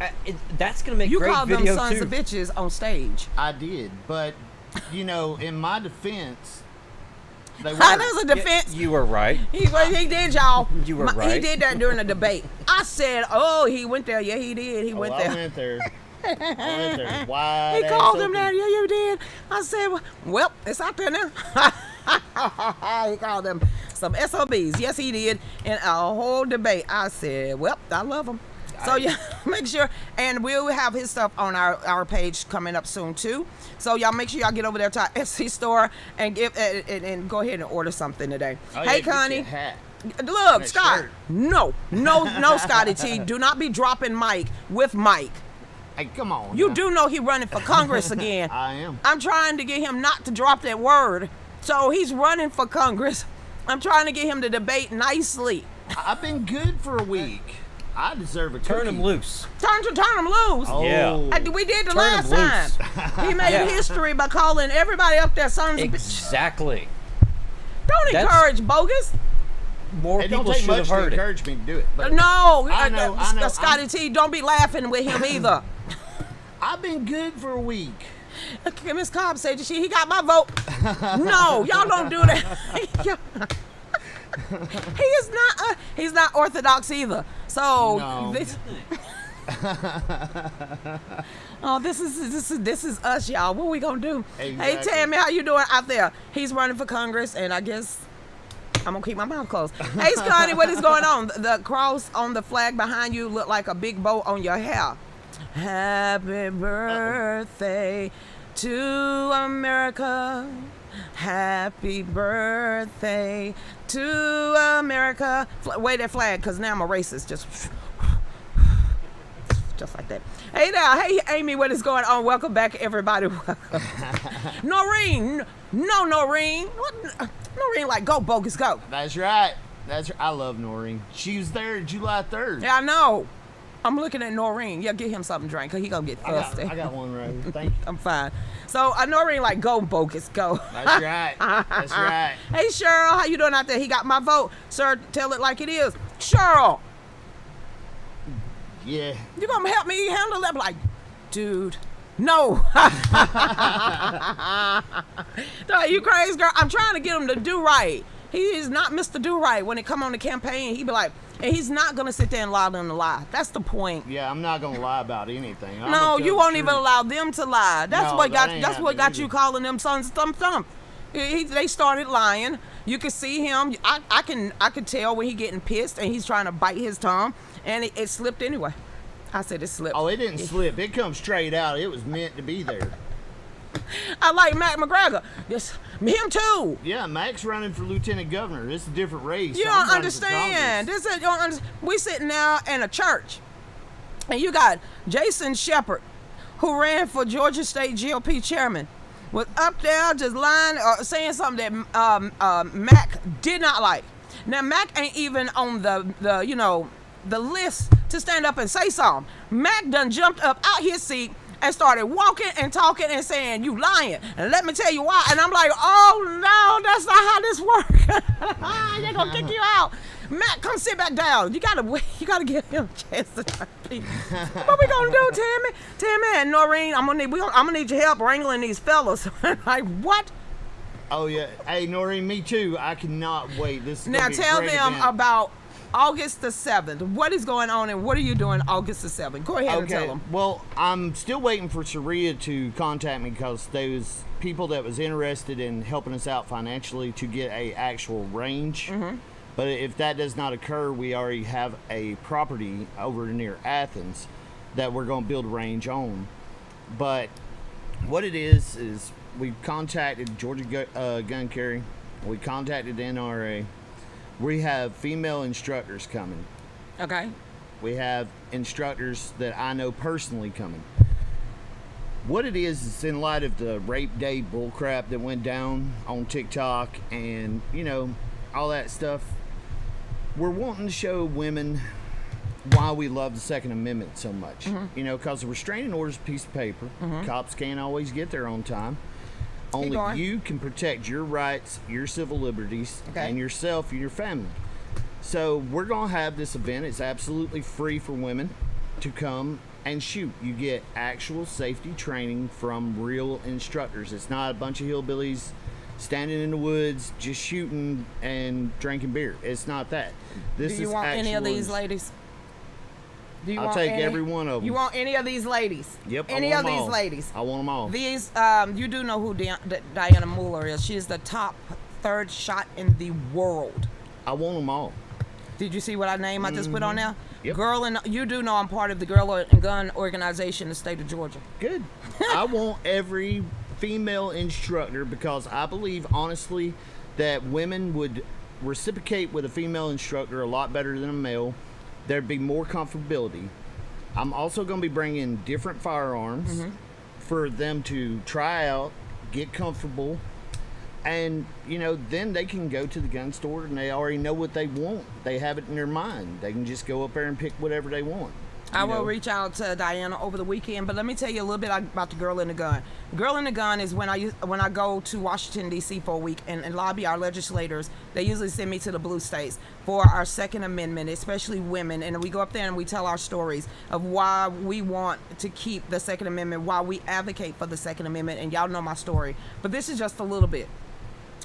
That's going to make you great video, You called them sons of bitches on stage. I did, but, in my defense, they were. There's a defense. You were right. He did, y'all. You were right. He did that during the debate. I said, oh, he went there. Yeah, he did. He went there. I went there. Wide he called ass him that. Yeah, you did. I said, well, it's out there now. He called them some SOBs. Yes, he did. In a whole debate. I said, well, I love him. So yeah, make sure, and we'll have his stuff on our page coming up soon too. So y'all make sure y'all get over there to our Etsy store and and go ahead and order something today. Hey, Connie. Look, Scott. Shirt. No, Scotty T. Do not be dropping Mike with Mike. Hey, come on. You do know he running for Congress again. I am. I'm trying to get him not to drop that word. So he's running for Congress. I'm trying to get him to debate nicely. I've been good for a week. I deserve a cookie. Turn him loose. Turn him loose. Oh. Yeah. We did the Turn last him time. loose. He made history by calling everybody up there sons of bitches. Exactly. Don't encourage bogus. More It people don't take should much have to heard it. encourage me to do it. But No, I know. Scotty T, don't be laughing with him either. I've been good for a week. Miss Cobb said he got my vote. No, y'all don't do that. He's not Orthodox either. So No. this is us, y'all. What we gonna do? Hey, Exactly. Tammy, how you doing out there? He's running for Congress, and I guess I'm gonna keep my mouth closed. Hey, Scotty, what is going on? The cross on the flag behind you look like a big bow on your hair. Happy birthday to America. Happy birthday to America. Wave that flag, because now I'm a racist. Just like that. Hey now, hey Amy, what is going on? Welcome back, everybody. Welcome. Noreen, Noreen. Noreen, like, go, bogus, go. That's right. I love Noreen. She was there July 3rd. Yeah, I know. I'm looking at Noreen. Yeah, get him something to drink, because he gonna get thirsty. I got one right here. Thank you. I'm fine. So, Noreen, like, go, bogus, go. That's right. That's right. Hey, Cheryl, how you doing out there? He got my vote. Sir, tell it like it is. Cheryl, Yeah. you gonna help me handle that? I'm like, dude, no. You crazy, girl? I'm trying to get him to do right. He is not Mr. Do Right. When it come on the campaign, he be like, and he's not gonna sit there and lie on the lie. That's the point. Yeah, I'm not gonna lie about anything. I'm No, gonna tell you the won't truth. even allow them to lie. That's No, what that got. ain't That's what got happening you either. calling them sons thump. They started lying. You could see him. I could tell when he getting pissed and he's trying to bite his tongue, and it slipped anyway. I said it slipped. Oh, it didn't slip. It comes straight out. It was meant to be there. I like Mac McGregor. Yes, him too. Yeah, Mac's running for lieutenant governor. It's a different race. You I'm don't running for understand. Congress. This is, you don't understand. We sitting now in a church, and you got Jason Shepard, who ran for Georgia State GOP chairman, was up there just lying or saying something that Mac did not like. Now Mac ain't even on the list to stand up and say something. Mac done jumped up out his seat and started walking and talking and saying, you lying. And let me tell you why. And I'm like, oh no, that's not how this works. They're gonna kick you out. Matt, come sit back down. You gotta give him a chance to try to speak. What we gonna do, Tammy and Noreen? I'm gonna need your help wrangling these fellas. Like, what? Oh yeah. Hey, Noreen, me too. I cannot wait. This is Now gonna be a tell great them event. about August the 7th. What is going on and what are you doing August the 7th? Go ahead and tell them. Well, I'm still waiting for Saria to contact me because there was people that was interested in helping us out financially to get a actual range. Mm-hmm. But if that does not occur, we already have a property over near Athens that we're going to build a range on. But what it is we contacted Georgia Gun Carry. We contacted NRA. We have female instructors coming. Okay. We have instructors that I know personally coming. What it is in light of the rape day bullcrap that went down on TikTok and, all that stuff, we're wanting to show women why we love the Second Amendment so much. Mm-hmm. Because the restraining order is a piece of paper. Cops can't always get there on time. going. Only you can protect your rights, your civil liberties, Okay. and yourself and your family. So we're going to have this event. It's absolutely free for women to come and shoot. You get actual safety training from real instructors. It's not a bunch of hillbillies standing in the woods just shooting and drinking beer. It's not that. This Do you is want any of actual these ladies? Do you I'll want take any? every one of them. You want any of these ladies? Yep. Any I of want 'em these all. ladies? I want them all. These, you do know who Diana Mueller is. She is the top third shot in the world. I want them all. Did you see what name I just put on there? Yep. Girl, and you do know I'm part of the Girl and Gun organization in the state of Georgia. Good. I want every female instructor because I believe honestly that women would reciprocate with a female instructor a lot better than a male. There'd be more comfortability. I'm also going to be bringing different firearms for them to try out, get comfortable, and then they can go to the gun store and they already know what they want. They have it in their mind. They can just go up there and pick whatever they want. I you will know? reach out to Diana over the weekend, but let me tell you a little bit about the Girl in the Gun. Girl in the Gun is when I go to Washington, D.C. for a week and lobby our legislators. They usually send me to the blue states for our Second Amendment, especially women, and we go up there and we tell our stories of why we want to keep the Second Amendment, why we advocate for the Second Amendment, and y'all know my story. But this is just a little bit.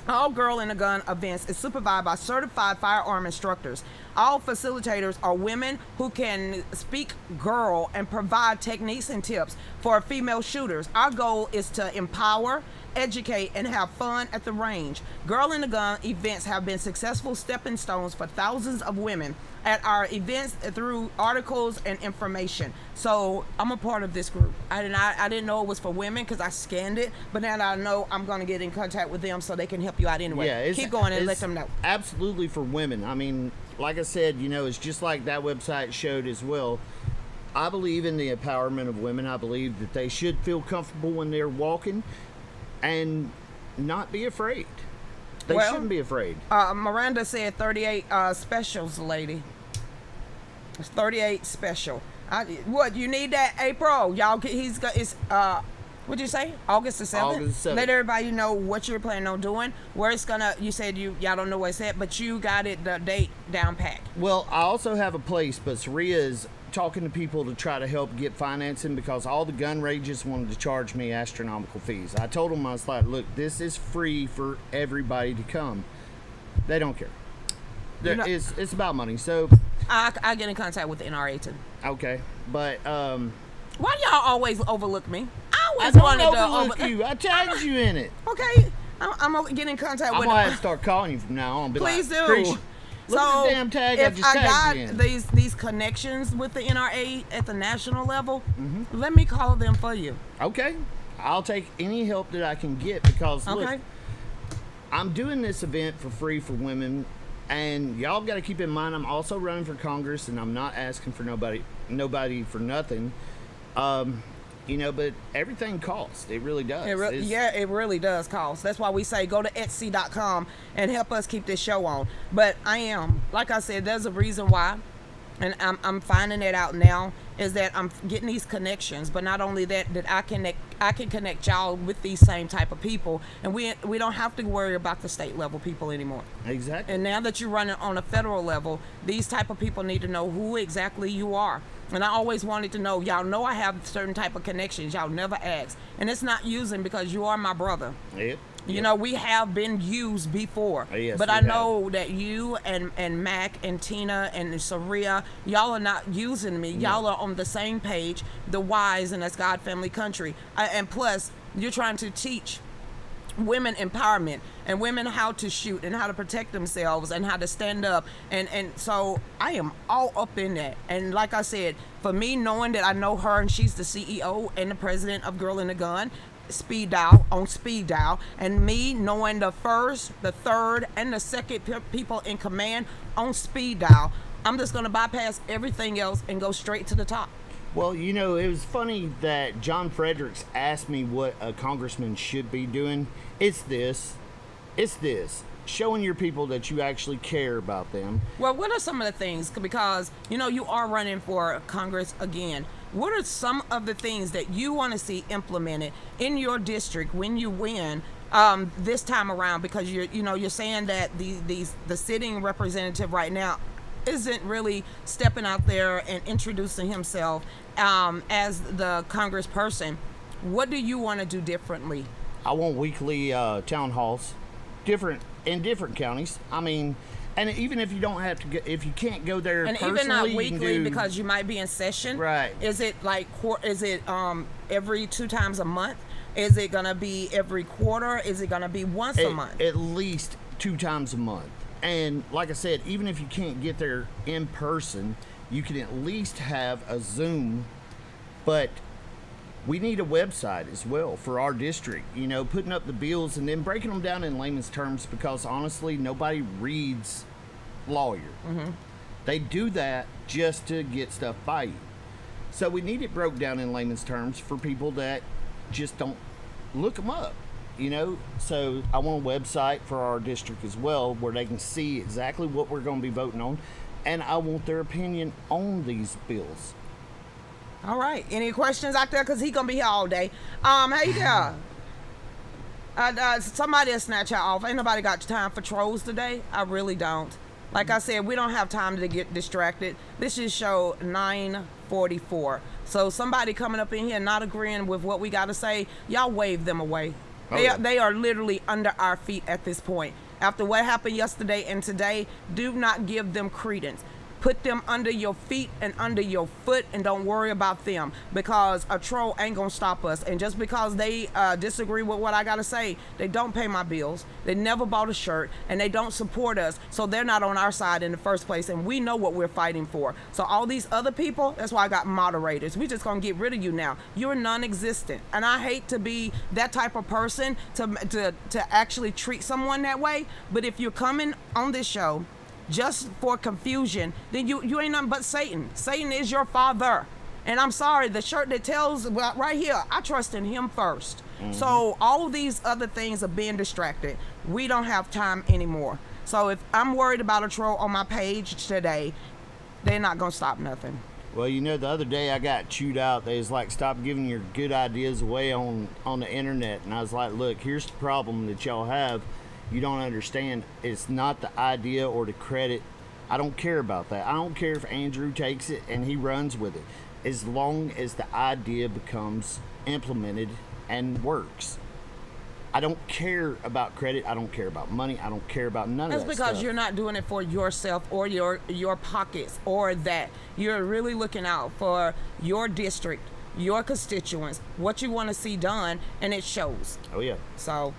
All Girl in a Gun events is supervised by certified firearm instructors. All facilitators are women who can speak girl and provide techniques and tips for female shooters. Our goal is to empower, educate, and have fun at the range. Girl in a Gun events have been successful stepping stones for thousands of women at our events through articles and information. So I'm a part of this group. I didn't know it was for women because I scanned it, but now that I know, I'm going to get in contact with them so they can help you out anyway. Yeah, keep going and it's let them know. Absolutely for women. I mean, like I said, it's just like that website showed as well. I believe in the empowerment of women. I believe that they should feel comfortable when they're walking and not be afraid. They shouldn't be afraid. Miranda said 38 specials, lady. It's 38 special. What, you need that, April? Y'all, it's what'd you say? August the 7th? August 7th. Let everybody know what you're planning on doing, where it's gonna, you said y'all don't know where it's at, but you got it, the date down packed. Well, I also have a place, but Saria is talking to people to try to help get financing because all the gun ranges wanted to charge me astronomical fees. I told them, I was like, look, this is free for everybody to come. They don't care. It's about money. So I get in contact with the NRA too. Okay, but why do y'all always overlook me? I I always don't wanted to overlook you. I tagged you in it. Okay, I'm gonna get in contact I'm with. gonna have to start calling you from now on. Be Please like, do. Lucretia, look at the damn tag I if just tagged you in. got these connections with the NRA at the national level, let me call them for you. Okay, I'll take any help that I can get because Okay. look, I'm doing this event for free for women, and y'all got to keep in mind I'm also running for Congress, and I'm not asking for nobody for nothing. But everything costs. It really does. It really does cost. That's why we say go to Etsy.com and help us keep this show on. But like I said, there's a reason why, and I'm finding it out now, is that I'm getting these connections. But not only that I can connect y'all with these same type of people, and we don't have to worry about the state level people anymore. Exactly. And now that you're running on a federal level, these type of people need to know who exactly you are. And I always wanted to know, y'all know I have certain type of connections. Y'all never ask. And it's not using because you are my brother. Yep. You know, we have been used before. Yes, but we I have. know that you and Mac and Tina and Saria, y'all are not using me. Y'all are on the same page, the wise, and that's God Family Country. And plus, you're trying to teach women empowerment and women how to shoot and how to protect themselves and how to stand up, and so I am all up in that. And like I said, for me, knowing that I know her and she's the CEO and the president of Girl in a Gun, speed dial, and me knowing the first, the third, and the second people in command on speed dial, I'm just gonna bypass everything else and go straight to the top. Well, it was funny that John Fredericks asked me what a congressman should be doing. It's this. Showing your people that you actually care about them. Well, what are some of the things, because, you are running for Congress again. What are some of the things that you want to see implemented in your district when you win this time around? Because you're saying that the sitting representative right now isn't really stepping out there and introducing himself as the congressperson. What do you want to do differently? I want weekly town halls, in different counties. I mean, and even if you don't have to go, if you can't go there and personally, even not you weekly can do, because you might be in session. Right. Is it every 2 times a month? Is it gonna be every quarter? Is it gonna be once a month? At least 2 times a month. And like I said, even if you can't get there in person, you can at least have a Zoom. But we need a website as well for our district, putting up the bills and then breaking them down in layman's terms, because honestly, nobody reads lawyer. They do that just to get stuff by you. So we need it broke down in layman's terms for people that just don't look them up. So I want a website for our district as well where they can see exactly what we're going to be voting on, and I want their opinion on these bills. All right. Any questions out there? Because he's going to be here all day. Hey there. Somebody will snatch her off. Ain't nobody got time for trolls today. I really don't. Like I said, we don't have time to get distracted. This is show 944. So somebody coming up in here not agreeing with what we got to say, y'all wave them away. They are literally under our feet at this point. After what happened yesterday and today, do not give them credence. Put them under your feet and under your foot, and don't worry about them, because a troll ain't gonna stop us. And just because they disagree with what I gotta say, they don't pay my bills, they never bought a shirt, and they don't support us, so they're not on our side in the first place, and we know what we're fighting for. So all these other people, that's why I got moderators. We just gonna get rid of you now. You're non-existent, and I hate to be that type of person to actually treat someone that way, but if you're coming on this show just for confusion, then you ain't nothing but Satan. Satan is your father. And I'm sorry, the shirt that tells right here, I trust in him first. So all of these other things are being distracted. We don't have time anymore. So if I'm worried about a troll on my page today, they're not gonna stop nothing. Well, you know, the other day I got chewed out. They was like, stop giving your good ideas away on the internet. And I was like, look, here's the problem that y'all have. You don't understand. It's not the idea or the credit. I don't care about that. I don't care if Andrew takes it and he runs with it, as long as the idea becomes implemented and works. I don't care about credit. I don't care about money. I don't care about none of that That's because stuff. you're not doing it for yourself or your pockets, or that you're really looking out for your district, your constituents, what you want to see done, and it shows. Oh, yeah. So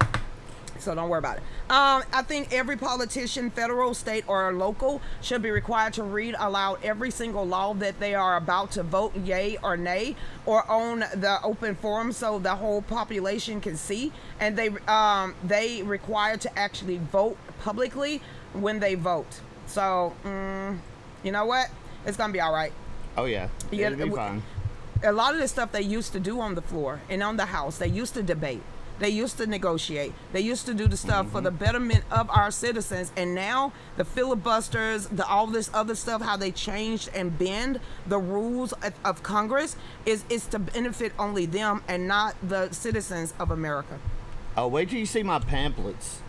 don't worry about it. I think every politician, federal, state, or local, should be required to read aloud every single law that they are about to vote yay or nay, or on the open forum, so the whole population can see. And they required to actually vote publicly when they vote. So you know what? It's gonna be all right. Oh, yeah. It'll be fine. A lot of the stuff they used to do on the floor and on the House, they used to debate. They used to negotiate. They used to do the stuff for the betterment of our citizens. And now the filibusters, all this other stuff, how they changed and bend the rules of Congress is to benefit only them and not the citizens of America. Oh, wait till you see my pamphlets.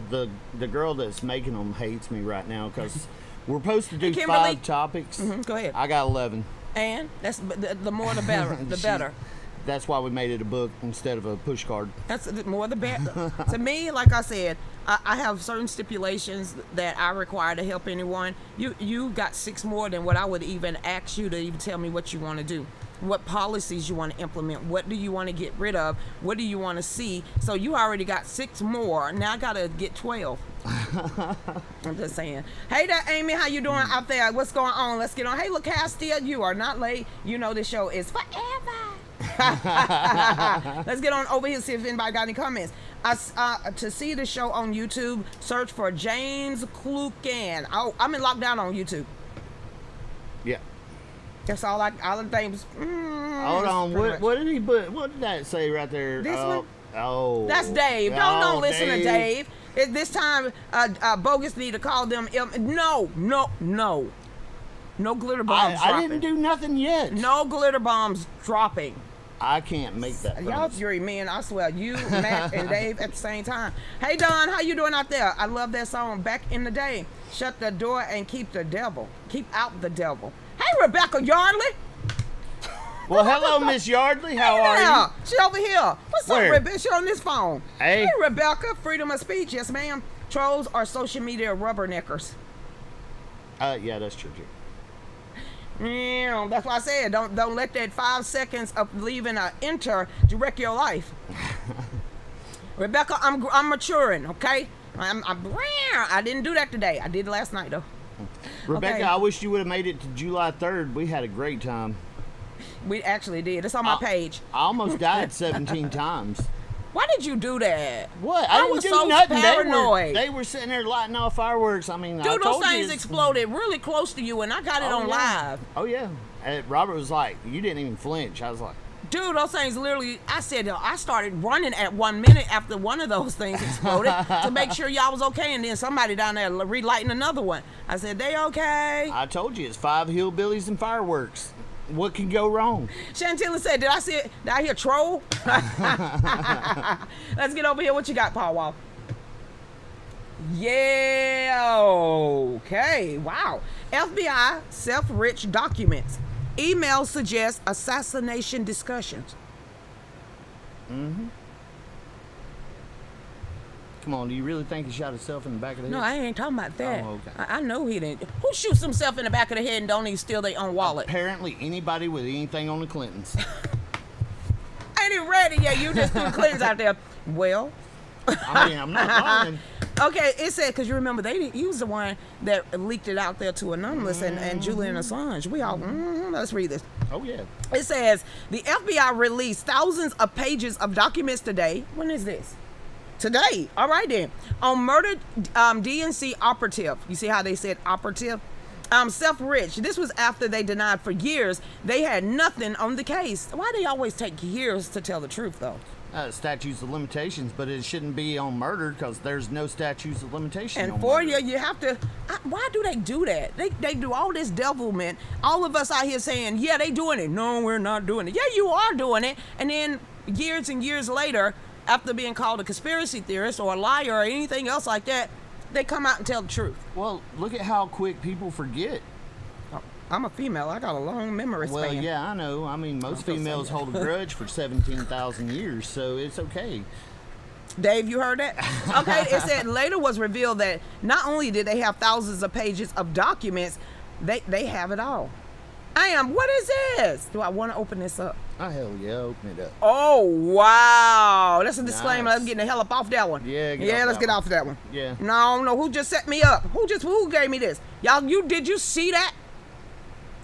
The girl that's making them hates me right now because we're supposed to do Kimberly, 5 topics. Go ahead. I got 11. And that's the more the better. The better. That's why we made it a book instead of a push card. That's the more the better. To me, like I said, I have certain stipulations that I require to help anyone. You got 6 more than what I would even ask you to even tell me what you want to do. What policies you want to implement. What do you want to get rid of? What do you want to see? So you already got 6 more. Now I got to get 12. I'm just saying. Hey there, Amy. How you doing out there? What's going on? Let's get on. Hey, look, Castile, you are not late. You know this show is forever. Let's get on over here, see if anybody got any comments. To see the show on YouTube, search for James Klukan. Oh, I'm in lockdown on YouTube. Yeah. That's all the things. Hold on. What did he put? What did that say right there? This one? Oh. That's Dave. Don't listen to Dave. This time, Bogus need to call them. No glitter bombs dropping. I didn't do nothing yet. No glitter bombs dropping. I can't make that. Y'all fury me, and I swear, you, Matt, and Dave at the same time. Hey, Don, how you doing out there? I love that song, Back in the Day. Shut the door and keep out the devil. Hey, Rebecca Yardley. Well, hello, Miss Yardley. How are you? She over here. What's Where? up, Rebecca? She on this phone. Hey, Rebecca. Freedom of speech. Yes, ma'am. Trolls are social media rubberneckers. Yeah, that's true, too. Yeah, that's why I said don't let that 5 seconds of leaving a enter direct your life. Rebecca, I'm maturing, okay? I didn't do that today. I did it last night though. Rebecca, Okay. I wish you would have made it to July 3rd. We had a great time. We actually did. It's on my page. I almost died 17 times. Why did you do that? What? I didn't was do so nothing. paranoid. They were sitting there lighting off fireworks. I mean, I Dude, told those things you exploded really close to you, and I got it on live. Oh, yeah. And Robert was like, you didn't even flinch. I was like, Dude, those things literally, I started running at 1 minute after one of those things exploded to make sure y'all was okay, and then somebody down there relighting another one. I said, they okay? I told you, it's 5 hillbillies and fireworks. What can go wrong? Chantilly said, did I hear troll? Let's get over here. What you got, Paul Wall? Yeah, okay, wow. FBI self-rich documents. Email suggests assassination discussions. Come on, do you really think he shot himself in the back of the head? No, I ain't talking about that. Oh, okay. I know he didn't. Who shoots himself in the back of the head and don't even steal their own wallet? Apparently, anybody with anything on the Clintons. Ain't it ready yet? You just threw the Clintons out there. Well, I mean, I'm not lying. okay, it said, because you remember, he was the one that leaked it out there to Anonymous and Julian Assange. We all, let's read this. Oh, yeah. It says, the FBI released thousands of pages of documents today. When is this? Today. All right, then. On murdered DNC operative. You see how they said operative? Seth Rich. This was after they denied for years they had nothing on the case. Why do they always take years to tell the truth, though? Statutes of limitations, but it shouldn't be on murder because there's no statutes of limitations. And on for murder. you have to. Why do they do that? They do all this devilment. All of us out here saying, yeah, they doing it. No, we're not doing it. Yeah, you are doing it. And then years and years later, after being called a conspiracy theorist or a liar or anything else like that, they come out and tell the truth. Well, look at how quick people forget. I'm a female. I got a long memory span. Well, yeah, I know. I mean, most females hold a grudge for 17,000 years, so it's okay. Dave, you heard that? Okay, it said later was revealed that not only did they have thousands of pages of documents, they have it all. What is this? Do I want to open this up? Oh, hell yeah, open it up. Oh, wow. That's a disclaimer. Nice. I'm getting the hell up off that one. Yeah, let's get off that one. Yeah. No, who just set me up? Who gave me this? Y'all, did you see that?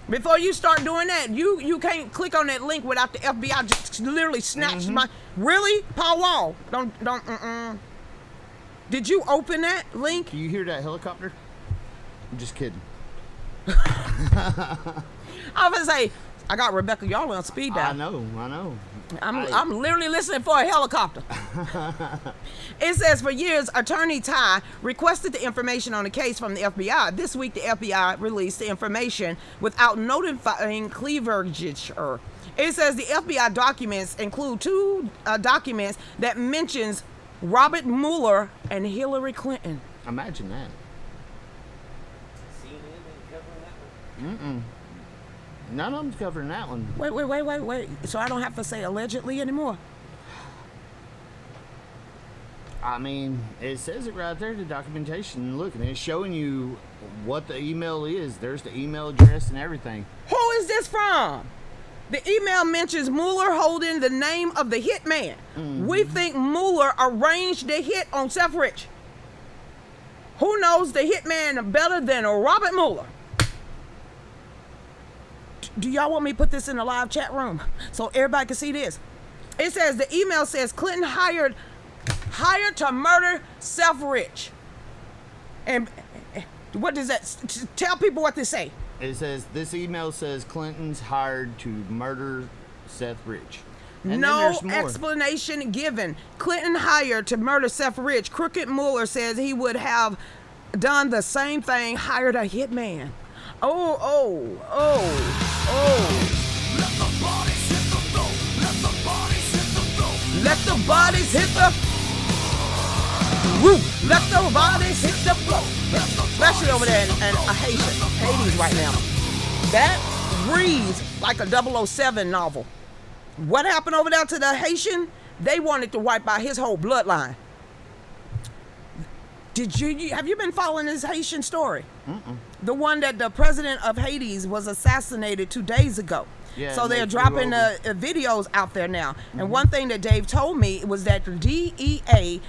Before you start doing that, you can't click on that link without the FBI just literally snatched my. Really, Paul Wall? Don't. Did you open that link? Do you hear that helicopter? I'm just kidding. I was gonna say, I got Rebecca Yarley on speed dial. I know. I'm literally listening for a helicopter. It says, for years, Attorney Ty requested the information on the case from the FBI. This week, the FBI released the information without notifying Cleaver. It says the FBI documents include two documents that mentions Robert Mueller and Hillary Clinton. Imagine that. None of them's covering that one. Wait. So I don't have to say allegedly anymore. I mean, it says it right there, the documentation. Look, and it's showing you what the email is. There's the email address and everything. Who is this from? The email mentions Mueller holding the name of the hitman. We think Mueller arranged the hit on Seth Rich. Who knows the hitman better than Robert Mueller? Do y'all want me to put this in the live chat room so everybody can see this? It says, the email says Clinton hired to murder Seth Rich. And what does that tell people what they say? It says, this email says Clinton's hired to murder Seth Rich. And no then there's more. explanation given. Clinton hired to murder Seth Rich. Crooked Mueller says he would have done the same thing, hired a hitman. Oh. Let the bodies hit the floor. Let the bodies hit the floor. Let the bodies hit the roof. Let the bodies hit the floor. Especially over there in Hades right now. That reads like a 007 novel. What happened over there to the Haitian? They wanted to wipe out his whole bloodline. Have you been following this Haitian story? The one that the president of Haiti was assassinated 2 days ago. Yeah, so they're dropping videos out there now. And one thing that Dave told me was that the DEA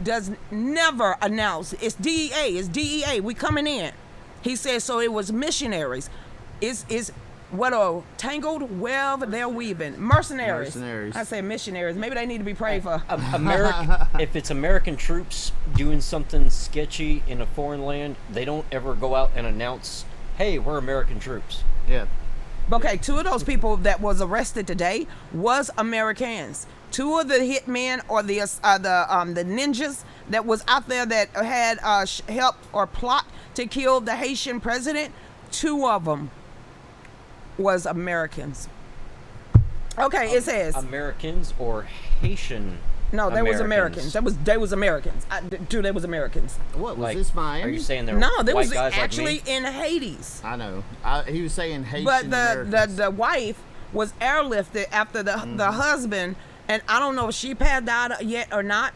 does never announce. It's DEA. We coming in. He says, so it was missionaries. It's what a tangled web they're weaving. Mercenaries. I say missionaries. Maybe they need to be prayed for. If it's American troops doing something sketchy in a foreign land, they don't ever go out and announce, hey, we're American troops. Yeah. Okay, 2 of those people that was arrested today was Americans. 2 of the hitmen or the ninjas that was out there that had helped or plot to kill the Haitian president, 2 of them was Americans. Okay, it says Americans or Haitian. No, they was Americans. They was Americans. They was Americans. What was this, Miami? Are you saying they're No, they white was guys actually like me? in Hades. I know. He was saying Haitian But Americans. the wife was airlifted after the husband, and I don't know if she passed out yet or not.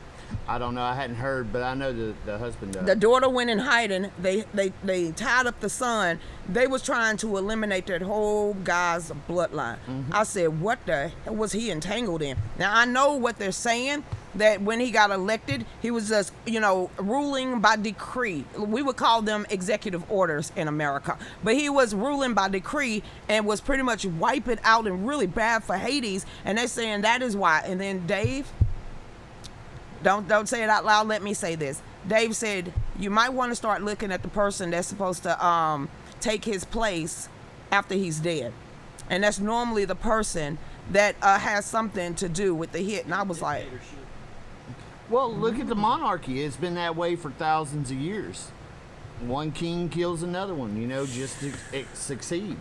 I don't know. I hadn't heard, but I know the husband does. The daughter went in hiding. They tied up the son. They was trying to eliminate that whole guy's bloodline. I said, what the hell was he entangled in? Now, I know what they're saying, that when he got elected, he was just, ruling by decree. We would call them executive orders in America. But he was ruling by decree and was pretty much wiping out and really bad for Hades. And they're saying that is why. And then Dave... Don't say it out loud. Let me say this. Dave said, you might want to start looking at the person that's supposed to take his place after he's dead. And that's normally the person that has something to do with the hit. And I was like... Well, look at the monarchy. It's been that way for thousands of years. One king kills another one, just to succeed.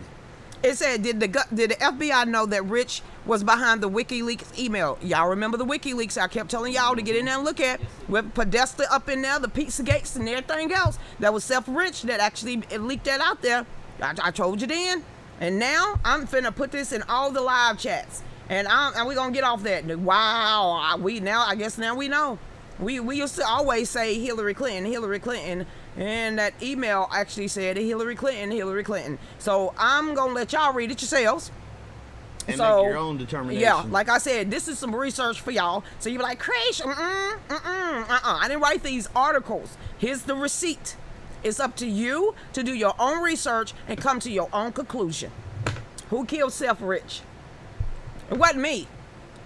It said, did the FBI know that Rich was behind the WikiLeaks email? Y'all remember the WikiLeaks? I kept telling y'all to get in there and look at, with Podesta up in there, the Pizzagates and everything else. That was Rich that actually leaked that out there. I told you then. And now I'm finna put this in all the live chats. And we're gonna get off that. Wow, I guess now we know. We used to always say Hillary Clinton. And that email actually said Hillary Clinton. So I'm going to let y'all read it yourselves. And make your own determination. Yeah, like I said, this is some research for y'all. So you be like, Krish, I didn't write these articles. Here's the receipt. It's up to you to do your own research and come to your own conclusion. Who killed Rich? It wasn't me.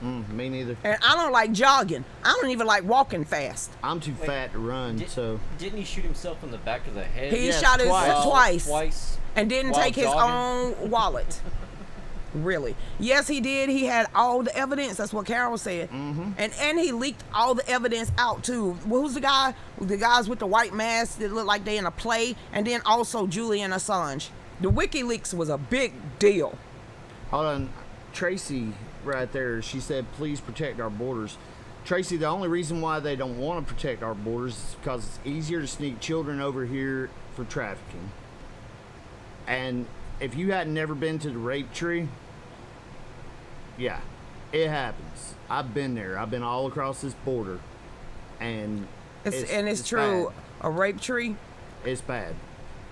Me neither. And I don't like jogging. I don't even like walking fast. I'm too fat to run, so... Didn't he shoot himself in the back of the head? He shot himself twice. And didn't While take his jogging? own wallet. Really. Yes, he did. He had all the evidence. That's what Carol said. And he leaked all the evidence out, too. Who's the guy? The guys with the white masks that look like they in a play. And then also Julian Assange. The WikiLeaks was a big deal. Hold on. Tracy... right there, she said, please protect our borders. Tracy, the only reason why they don't want to protect our borders is because it's easier to sneak children over here for trafficking. And if you hadn't never been to the rape tree, yeah, it happens. I've been there. I've been all across this border. And it's true. bad. A rape tree? It's bad.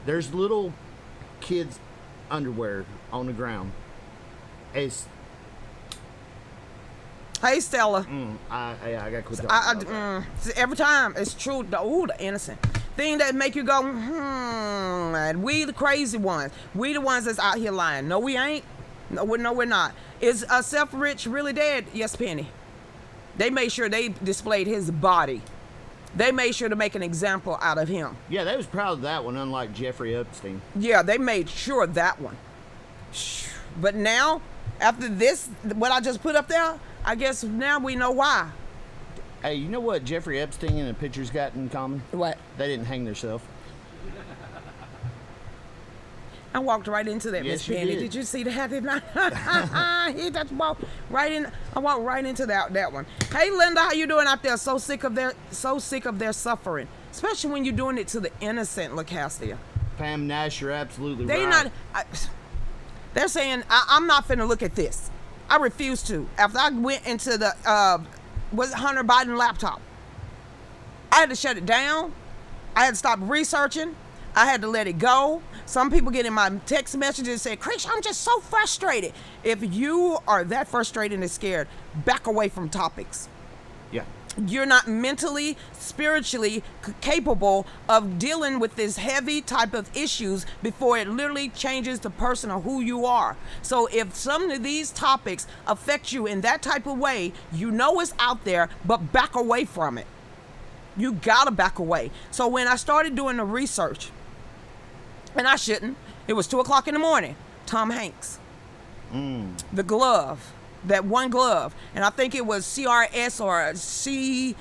There's little kids' underwear on the ground. Hey, Stella. I got quit talking about that. Every time, it's true. The innocent thing that make you go, and we the crazy ones. We the ones that's out here lying. No, we ain't. No, we're not. Is Rich really dead? Yes, Penny. They made sure they displayed his body. They made sure to make an example out of him. Yeah, they was proud of that one, unlike Jeffrey Epstein. Yeah, they made sure of that one. But now, after this, what I just put up there, I guess now we know why. Hey, you know what Jeffrey Epstein and the pictures got in common? What? They didn't hang themselves. I walked right into that, Yes, Miss Penny. you did. Did you see that? He just walked right in. I walked right into that one. Hey, Linda, how you doing out there? So sick of their suffering, especially when you're doing it to the innocent, Lucretia. Pam Nash, you're absolutely They right. They're saying I'm not finna look at this. I refuse to. After I went into the was it Hunter Biden laptop, I had to shut it down. I had to stop researching. I had to let it go. Some people get in my text messages and say, Krish, I'm just so frustrated. If you are that frustrated and scared, back away from topics. Yeah. You're not mentally, spiritually capable of dealing with this heavy type of issues before it literally changes the person or who you are. So if some of these topics affect you in that type of way, you know it's out there, but back away from it. You gotta back away. So when I started doing the research, and I shouldn't, it was 2:00 in the morning, Tom Hanks, the glove. That one glove, and I think it was CRS or CSR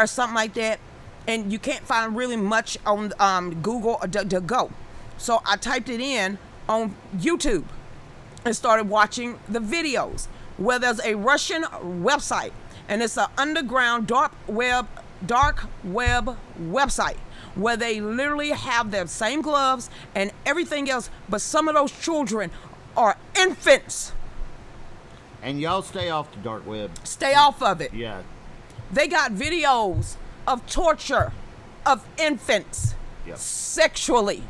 or something like that, and you can't find really much on Google or to go. So I typed it in on YouTube and started watching the videos where there's a Russian website, and it's an underground dark web website where they literally have their same gloves and everything else, but some of those children are infants. And y'all stay off the dark web. Stay off of it. Yeah. They got videos of torture of infants sexually,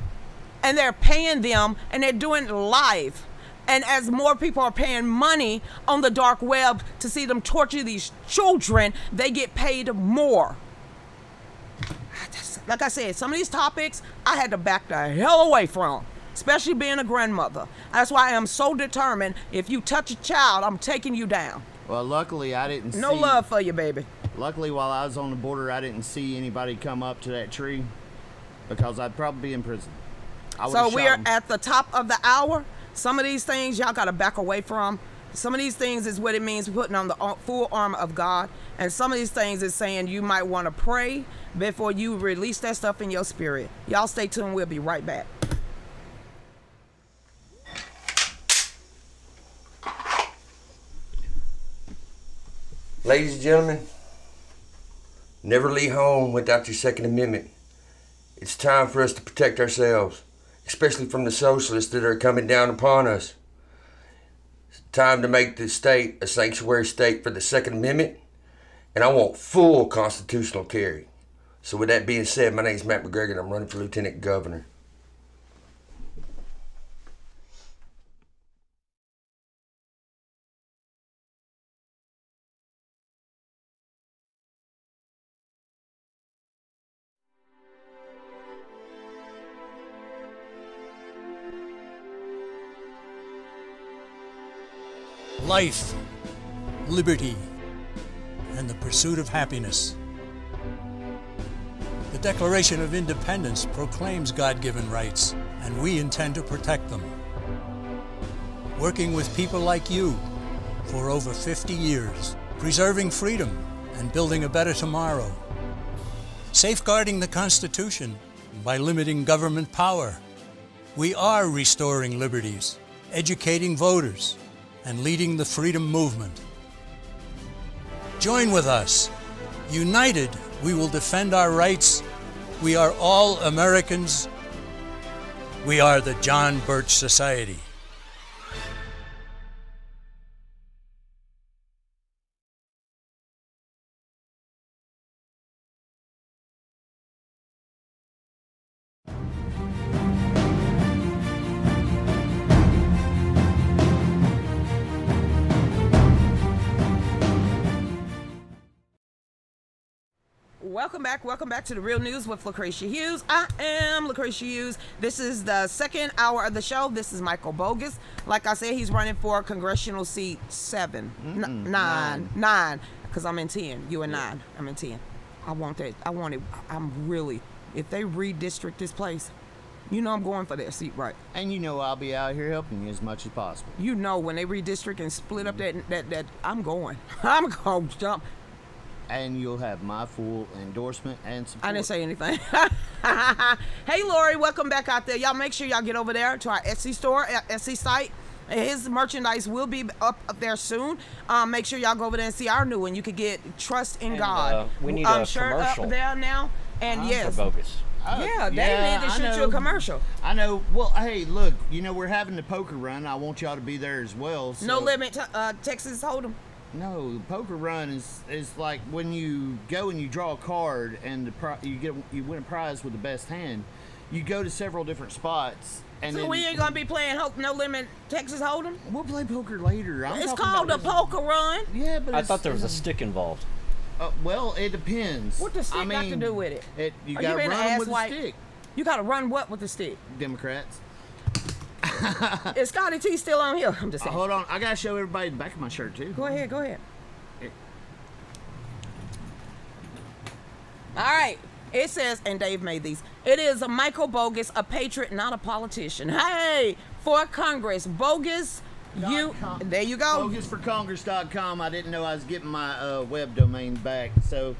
and they're paying them, and they're doing it live. And as more people are paying money on the dark web to see them torture these children, they get paid more. Like I said, some of these topics I had to back the hell away from, especially being a grandmother. That's why I am so determined. If you touch a child, I'm taking you down. Well, luckily I didn't No love for you, baby. Luckily, while I was on the border, I didn't see anybody come up to that tree because I'd probably be in prison. So we're at the top of the hour. Some of these things y'all got to back away from. Some of these things is what it means putting on the full armor of God. And some of these things is saying you might want to pray before you release that stuff in your spirit. Y'all stay tuned. We'll be right back. Ladies and gentlemen, never leave home without your Second Amendment. It's time for us to protect ourselves, especially from the socialists that are coming down upon us. It's time to make this state a sanctuary state for the Second Amendment, and I want full constitutional carry. So with that being said, my name is Matt McGregor, and I'm running for Lieutenant Governor. Life, liberty, and the pursuit of happiness. The Declaration of Independence proclaims God-given rights, and we intend to protect them. Working with people like you for over 50 years, preserving freedom and building a better tomorrow. Safeguarding the Constitution by limiting government power. We are restoring liberties, educating voters, and leading the freedom movement. Join with us. United, we will defend our rights. We are all Americans. We are the John Birch Society. Welcome back to The Real News with Lucretia Hughes. I am Lucretia Hughes. This is the second hour of the show. This is Michael Bogus. Like I said, he's running for congressional seat 9, because I'm in 10. You in 9. I'm in 10. I want that. I'm really, if they redistrict this place, you know I'm going for that seat, right? And you know I'll be out here helping you as much as possible. You know when they redistrict and split up that I'm going. I'm going to jump. And you'll have my full endorsement and support. I didn't say anything. Hey, Lori, welcome back out there. Y'all make sure y'all get over there to our Etsy store, Etsy site. His merchandise will be up there soon. Make sure y'all go over there and see our new one. You could get Trust in God. We need a shirt commercial. up there now. And yes. For Bogus. Yeah, they need to shoot you a commercial. I know. Well, hey, look, we're having the poker run. I want y'all to be there as well. So. No Limit, Texas Hold'em. No, the poker run is like when you go and you draw a card and you win a prize with the best hand. You go to several different spots. And so we ain't gonna be playing No Limit Texas Hold'em. We'll play poker later. It's called a poker run. Yeah, but I thought there was a stick involved. Well, it depends. What the stick got to do with it? You gotta run with the stick. You gotta run what with the stick? Democrats. Is Scotty T still on here? I'm just saying. Hold on, I gotta show everybody the back of my shirt too. Go ahead. All right. It says, and Dave made these. It is a Michael Bogus, a patriot, not a politician. Hey, for Congress, Bogus. There you go. BogusForCongress.com. I didn't know I was getting my web domain back. So,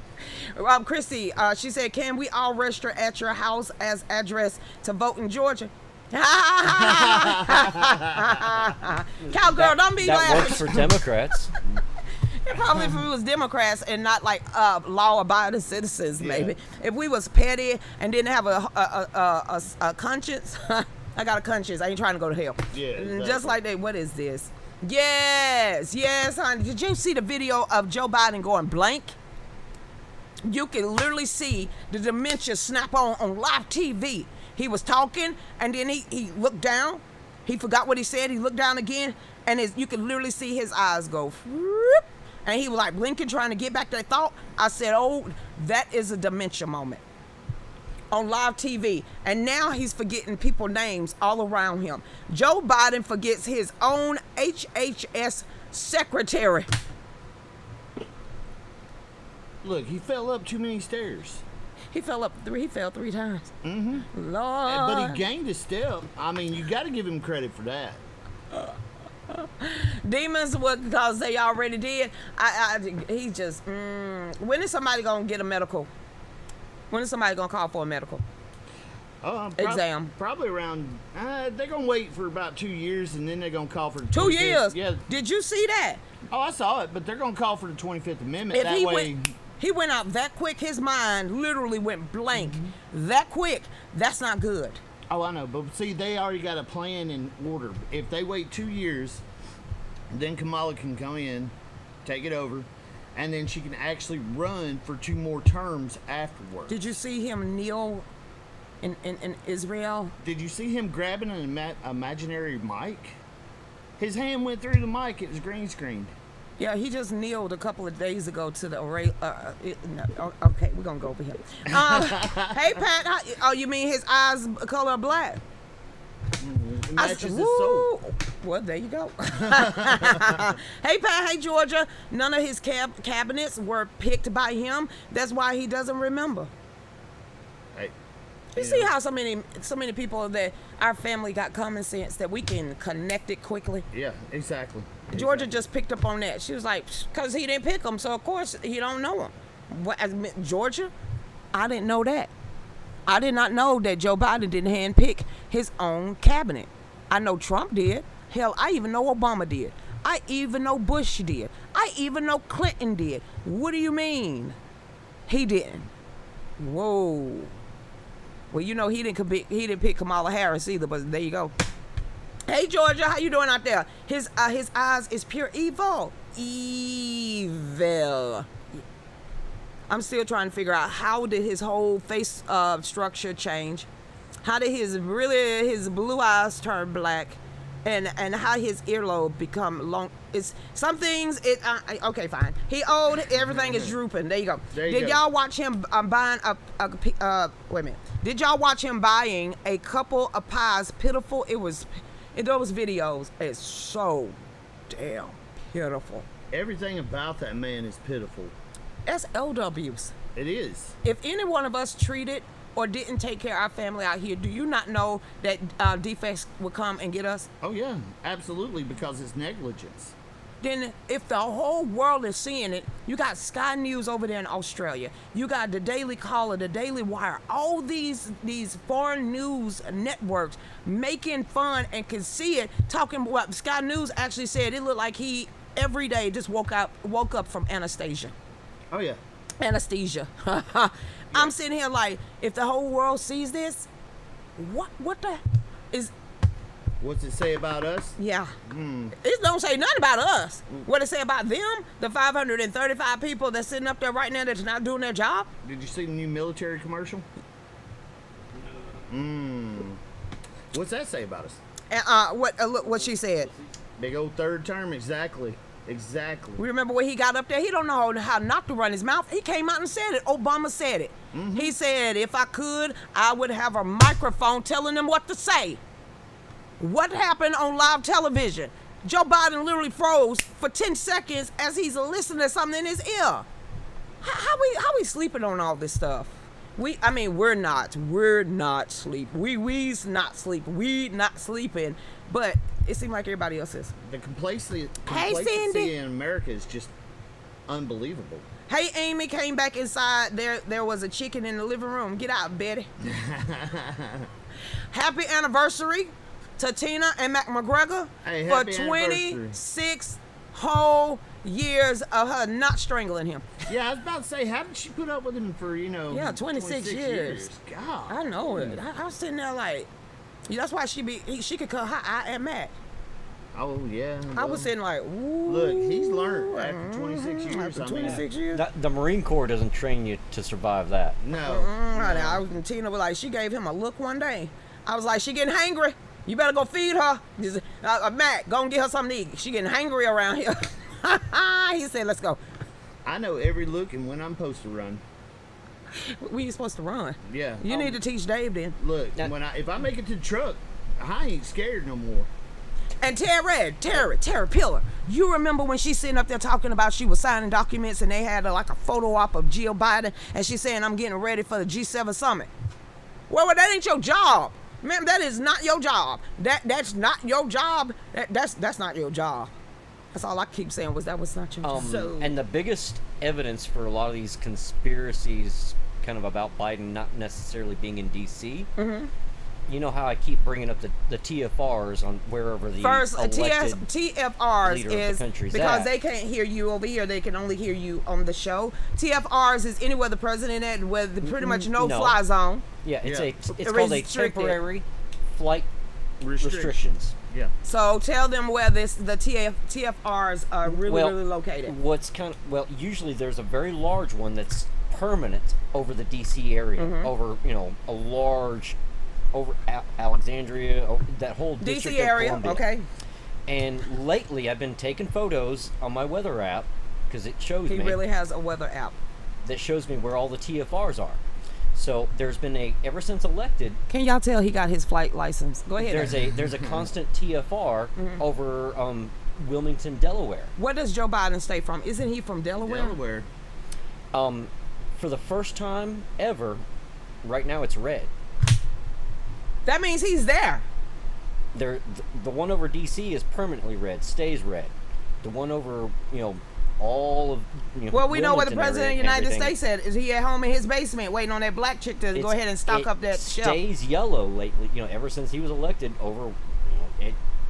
Christy, she said, "Can we all register at your house as address to vote in Georgia?" Cowgirl, don't be That laughing. works for Democrats. Probably if we was Democrats and not like law-abiding citizens, maybe. If we was petty and didn't have a conscience, I got a conscience. I ain't trying to go to hell. Yeah, exactly. Just like that. What is this? Yes, honey. Did you see the video of Joe Biden going blank? You can literally see the dementia snap on live TV. He was talking, and then he looked down. He forgot what he said. He looked down again, and you could literally see his eyes go, whoop, and he was like blinking, trying to get back that thought. I said, oh, that is a dementia moment on live TV. And now he's forgetting people's names all around him. Joe Biden forgets his own HHS secretary. Look, he fell up too many stairs. He fell 3 times. Mm-hmm. Lord. But he gained a step. I mean, you got to give him credit for that. Demons, because they already did. He just, when is somebody going to get a medical? When is somebody going to call for a medical exam? Probably around, they're going to wait for about 2 years, and then they're going to call for the 2 years? Yeah. Did you see that? Oh, I saw it, but they're going to call for the 25th Amendment. He went out that quick. His mind literally went blank. That quick. That's not good. Oh, I know. But see, they already got a plan in order. If they wait 2 years, then Kamala can come in, take it over, and then she can actually run for 2 more terms afterwards. Did you see him kneel in Israel? Did you see him grabbing an imaginary mic? His hand went through the mic. It was green screened. Yeah, he just kneeled a couple of days ago to the array. Okay, we're going to go over here. Hey, Pat. Oh, you mean his eyes color black? It matches his soul. Well, there you go. Hey, Pat. Hey, Georgia. None of his cabinets were picked by him. That's why he doesn't remember. Hey. You see how so many people that our family got common sense that we can connect it quickly? Yeah, exactly. Georgia just picked up on that. She was like, because he didn't pick him, so of course he don't know him. Georgia, I didn't know that. I did not know that Joe Biden didn't handpick his own cabinet. I know Trump did. Hell, I even know Obama did. I even know Bush did. I even know Clinton did. What do you mean? He didn't. Whoa. Well, you know he didn't pick Kamala Harris either, but there you go. Hey, Georgia, how you doing out there? His eyes is pure evil. Evil. I'm still trying to figure out how did his whole face structure change? How did his blue eyes turn black? And how his earlobe become long? It's some things. Okay, fine. He old. Everything is drooping. There you go. Did y'all watch him buying wait a minute. Did y'all watch him buying a couple of pies? Pitiful. It was. In those videos, it's so damn pitiful. Everything about that man is pitiful. That's LWs. It is. If any one of us treated or didn't take care of our family out here, do you not know that defects would come and get us? Oh, yeah, absolutely, because it's negligence. Then if the whole world is seeing it, you got Sky News over there in Australia. You got the Daily Caller, the Daily Wire, all these foreign news networks making fun and can see it, talking about Sky News actually said it looked like he every day just woke up from anesthesia. Oh, yeah. Anesthesia. I'm sitting here like, if the whole world sees this, what the is... What's it say about us? Yeah. It don't say nothing about us. What it say about them? The 535 people that's sitting up there right now that's not doing their job? Did you see the new military commercial? What's that say about us? What she said? Big old third term, exactly. Exactly. We remember when he got up there, he don't know how not to run his mouth. He came out and said it. Obama said it. He said, if I could, I would have a microphone telling them what to say. What happened on live television? Joe Biden literally froze for 10 seconds as he's listening to something in his ear. How we sleeping on all this stuff? We're not sleep. We's not sleep. We not sleeping, but it seems like everybody else is. The complacency Cindy. in America is just unbelievable. Hey, Amy came back inside. There was a chicken in the living room. Get out, Betty. Happy anniversary to Tina and Mac McGregor for 26 whole years of her not strangling him. Yeah, I was about to say, how did she put up with him for, 26 years. God. I know it. I was sitting there like, that's why she could cut her eye at Mac. Oh yeah. I was sitting like, ooh. Look, he's learned after 26 years. After 26 years. The Marine Corps doesn't train you to survive that. No. Honey, I was, Tina was like, she gave him a look one day. I was like, she getting hangry. You better go feed her. Matt, go and get her something to eat. She getting hangry around here. He said, let's go. I know every look and when I'm supposed to run. We ain't supposed to run. Yeah. You need to teach Dave then. Look, if I make it to the truck, I ain't scared no more. And Terry Pillar, you remember when she's sitting up there talking about she was signing documents and they had like a photo op of Jill Biden and she's saying, I'm getting ready for the G7 summit. Well, that ain't your job. Man, that is not your job. That's not your job. That's not your job. That's all I keep saying that was not your job. And the biggest evidence for a lot of these conspiracies kind of about Biden not necessarily being in D.C., you know how I keep bringing up the TFRs on wherever the elected TFRs leader is of the country's because at. they can't hear you over here. They can only hear you on the show. TFRs is anywhere the president at with pretty much no fly zone. Yeah, it's It's called a restricted. temporary flight restrictions. Yeah. So tell them where the TFRs are really located. Usually there's a very large one that's permanent over the DC area, over a large, over Alexandria, over that whole district DC of area, Columbia. okay. And lately I've been taking photos on my weather app because it shows He me really has a weather app. that shows me where all the TFRs are. So there's been ever since elected. Can y'all tell he got his flight license? Go ahead. There's a constant TFR over Wilmington, Delaware. Where does Joe Biden stay from? Isn't he from Delaware? Delaware. For the first time ever, right now it's red. That means he's there. The one over DC is permanently red, stays red. The one over all of Well, we know what the Wilmington president of area the and United everything, States said. Is he at home in his basement waiting on that black chick to go ahead and stock up that shelf? It stays yellow lately. Ever since he was elected, over.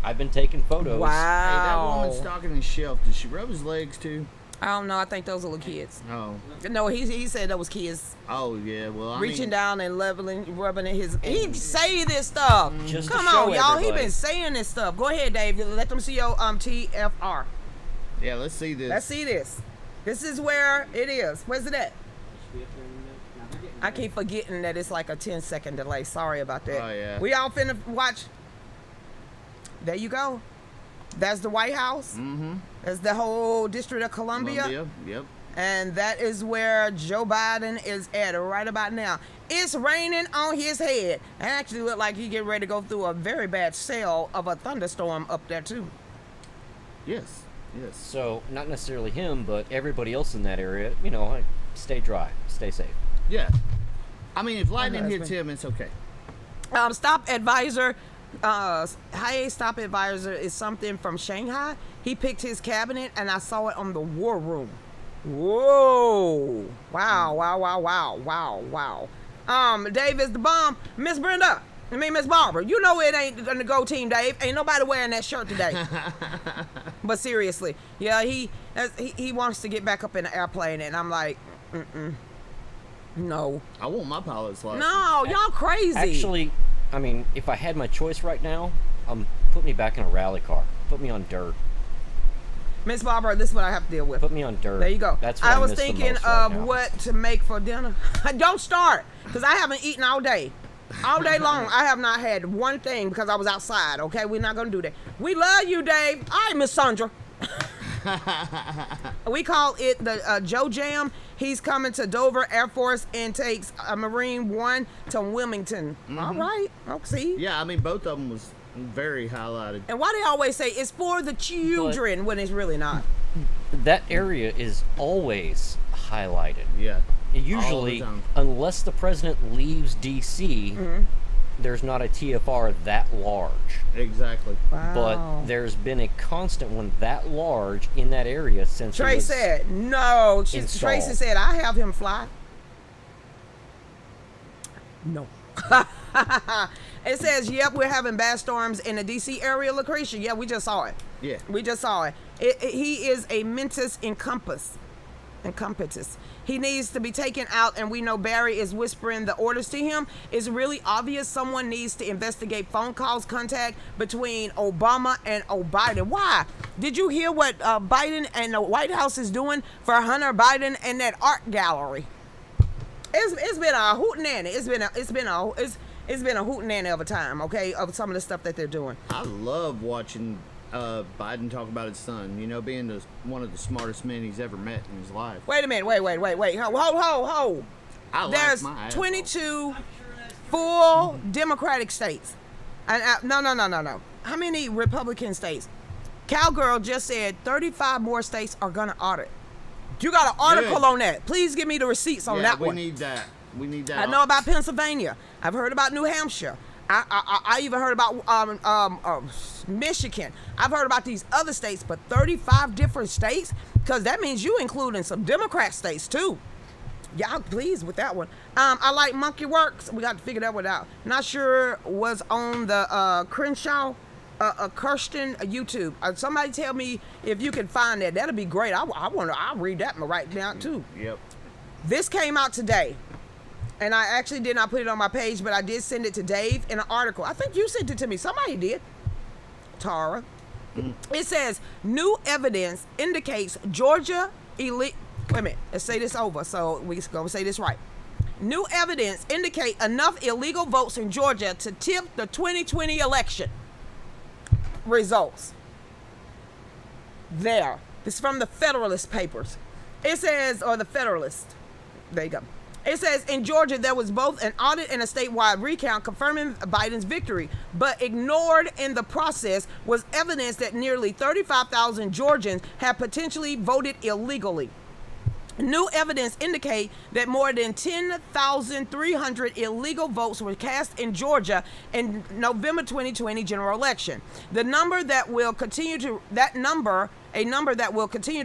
I've been taking photos. Wow. Hey, that woman stocking his shelf, did she rub his legs too? I don't know. I think those are little kids. Oh. No, he said that was kids Oh yeah. Well, I reaching mean, down and rubbing at his. He say this stuff. Just to Come show on, y'all. He everybody. been saying this stuff. Go ahead, Dave. Let them see your TFR. Yeah. Let's see this. Let's see this. This is where it is. Where's it at? I keep forgetting that it's like a 10-second delay. Sorry about that. Oh, yeah. We all finna watch. There you go. That's the White House. Mm-hmm. That's the whole District of Columbia. Yep. And that is where Joe Biden is at right about now. It's raining on his head. It actually look like he getting ready to go through a very bad cell of a thunderstorm up there too. Yes. So not necessarily him, but everybody else in that area. Stay dry, stay safe. Yeah. I mean, if lightning My hits husband. him, it's okay. Stop advisor. High stop advisor is something from Shanghai. He picked his cabinet, and I saw it on the War Room. Whoa! Wow! Dave is the bomb. Miss Barbara. You know it ain't gonna go Team Dave. Ain't nobody wearing that shirt today. But seriously, yeah, he wants to get back up in the airplane, and I'm like, no. I want my pilot's license. No, y'all crazy. Actually, I mean, if I had my choice right now, put me back in a rally car. Put me on dirt. Miss Barbara, this is what I have to deal with. Put me on dirt. There you go. That's what I was miss the thinking most right of now. what to make for dinner. Don't start, because I haven't eaten all day. All day long, I have not had one thing because I was outside, okay? We're not going to do that. We love you, Dave. All right, Miss Sandra. We call it the Joe Jam. He's coming to Dover Air Force and takes a Marine 1 to Wilmington. All right. Okay, see? Yeah, I mean, both of them was very highlighted. And why they always say it's for the children when it's really not? That area is always highlighted. Yeah. Usually, All the time. unless the president leaves D.C., there's not a TFR that large. Exactly. Wow. But there's been a constant one that large in that area since it Trey was said, no. installed. Tracy said, I have him fly. No. It says, yep, we're having bad storms in the D.C. area, Lucretia. Yeah, we just saw it. Yeah. We just saw it. He is a Mentis in Compass. Incompetence. He needs to be taken out, and we know Barry is whispering the orders to him. It's really obvious someone needs to investigate phone calls contact between Obama and Biden. Why? Did you hear what Biden and the White House is doing for Hunter Biden and that art gallery? It's been a hootenanny. It's been a hootenanny of a time, okay, of some of the stuff that they're doing. I love watching Biden talk about his son, being one of the smartest men he's ever met in his life. Wait a minute, wait. Ho. There's my 22 full Democratic states. No. How many Republican states? Cowgirl just said 35 more states are going to audit. You got an article Good. on that. Please give me the receipts on that one. We need that. I know about Pennsylvania. I've heard about New Hampshire. I even heard about Michigan. I've heard about these other states, but 35 different states? Because that means you including some Democrat states too. Y'all pleased with that one. I like Monkey Works. We got to figure that one out. Not sure was on the Crenshaw Kirsten YouTube. Somebody tell me if you can find that. That'll be great. I'll read that one right now too. Yep. This came out today. And I actually did not put it on my page, but I did send it to Dave in an article. I think you sent it to me. Somebody did. Tara. It says, new evidence indicates Georgia Wait a minute. Let's say this over so we're going to say this right. New evidence indicate enough illegal votes in Georgia to tip the 2020 election results. There. This is from the Federalist Papers. It says, or the Federalist. There you go. It says in Georgia there was both an audit and a statewide recount confirming Biden's victory, but ignored in the process was evidence that nearly 35,000 Georgians had potentially voted illegally. New evidence indicate that more than 10,300 illegal votes were cast in Georgia in November 2020 general election. A number that will continue to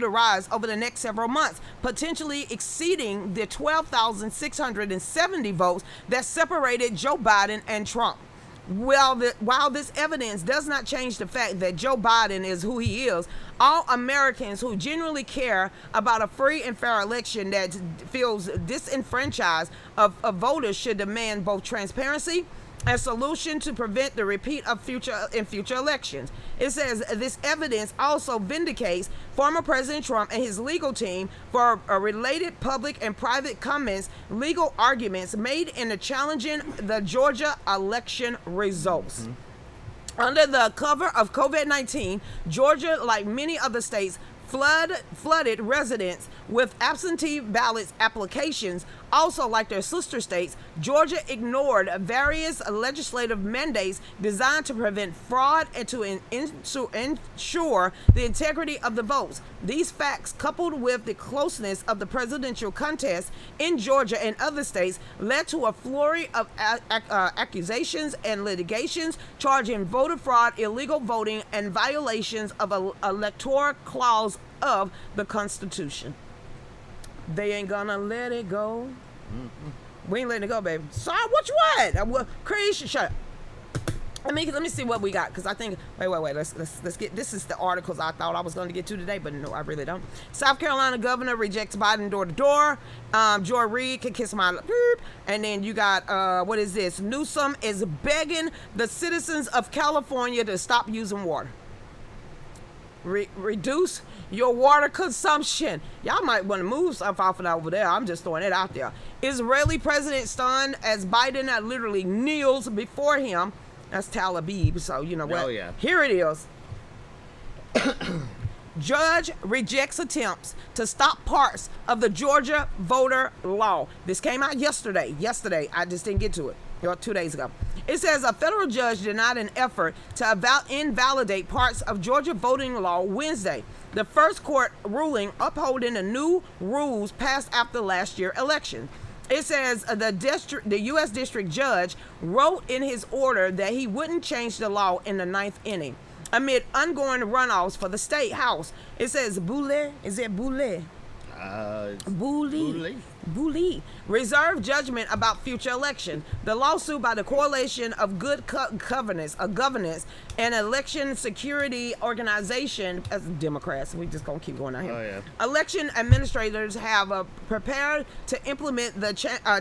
rise over the next several months, potentially exceeding the 12,670 votes that separated Joe Biden and Trump. While this evidence does not change the fact that Joe Biden is who he is, all Americans who genuinely care about a free and fair election that feels disenfranchised of voters should demand both transparency and solution to prevent the repeat of future elections. It says this evidence also vindicates former President Trump and his legal team for related public and private comments, legal arguments made in challenging the Georgia election results. Mm-hmm. Under the cover of COVID-19, Georgia, like many other states, flooded residents with absentee ballots applications. Also, like their sister states, Georgia ignored various legislative mandates designed to prevent fraud and to ensure the integrity of the votes. These facts, coupled with the closeness of the presidential contest in Georgia and other states, led to a flurry of accusations and litigations charging voter fraud, illegal voting, and violations of an electoral clause of the Constitution. They ain't gonna let it go. Mm-hmm. We ain't letting it go, baby. Sorry, what you want? Creation, shut up. Let me see what we got, because I think wait. Let's get, this is the articles I thought I was going to get to today, but no, I really don't. South Carolina governor rejects Biden door to door. Joy Reid can kiss my and then you got what is this? Newsome is begging the citizens of California to stop using water. Reduce your water consumption. Y'all might want to move stuff off of over there. I'm just throwing it out there. Israeli president stunned as Biden literally kneels before him. That's Tel Aviv, so you know what? Oh, yeah. Here it is. Judge rejects attempts to stop parts of the Georgia voter law. This came out yesterday. I just didn't get to it. 2 days ago. It says a federal judge denied an effort to invalidate parts of Georgia voting law Wednesday, the first court ruling upholding the new rules passed after last year's election. It says the U.S. district judge wrote in his order that he wouldn't change the law in the ninth inning amid ongoing runoffs for the state house. It says Boulay. Is it Boulay? Boulay. reserve judgment about future election. The lawsuit by the Coalition of Good Governance, and election security organization, as Democrats, we just gonna keep going on here. Oh, yeah. Election administrators have prepared to implement the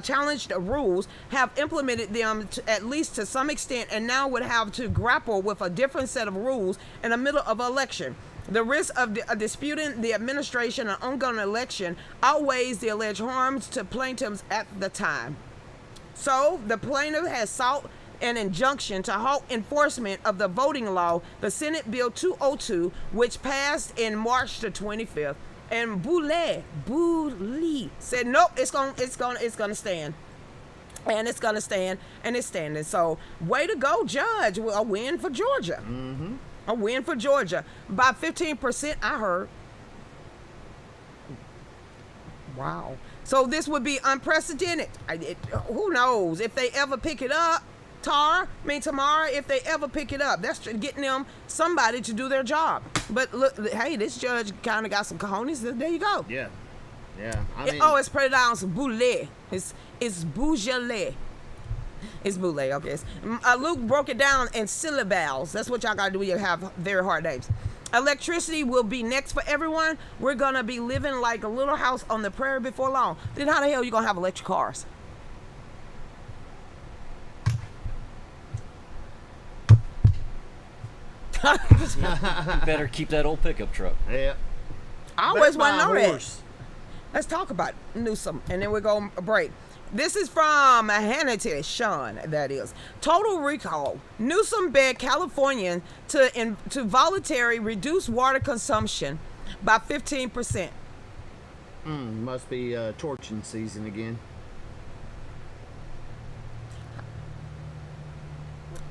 challenged rules, have implemented them at least to some extent, and now would have to grapple with a different set of rules in the middle of an election. The risk of disputing the administration and ongoing election outweighs the alleged harms to plaintiffs at the time. So, the plaintiff has sought an injunction to halt enforcement of the voting law, the Senate Bill 202, which passed in March the 25th. And Boulay said, nope, it's gonna stand. And it's gonna stand, and it's standing. So, way to go, Judge. A win for Georgia. Mm-hmm. A win for Georgia by 15%, I heard. Wow. So this would be unprecedented. Who knows if they ever pick it up, tomorrow, if they ever pick it up. That's getting them somebody to do their job. But look, hey, this judge kind of got some cojones. There you go. Yeah. Yeah. I mean, it's pronounced Boulay. It's Bougele. It's Boulay, okay. Luke broke it down in syllables. That's what y'all got to do when you have very hard names. Electricity will be next for everyone. We're going to be living like a little house on the prairie before long. Then how the hell are you going to have electric cars? You better keep that old pickup truck. Yeah. I always want to know that. Horse. Let's talk about Newsome, and then we're going to break. This is from Hannity, Sean, that is. Total recall. Newsome begged Californians to voluntarily reduce water consumption by 15%. Must be torching season again.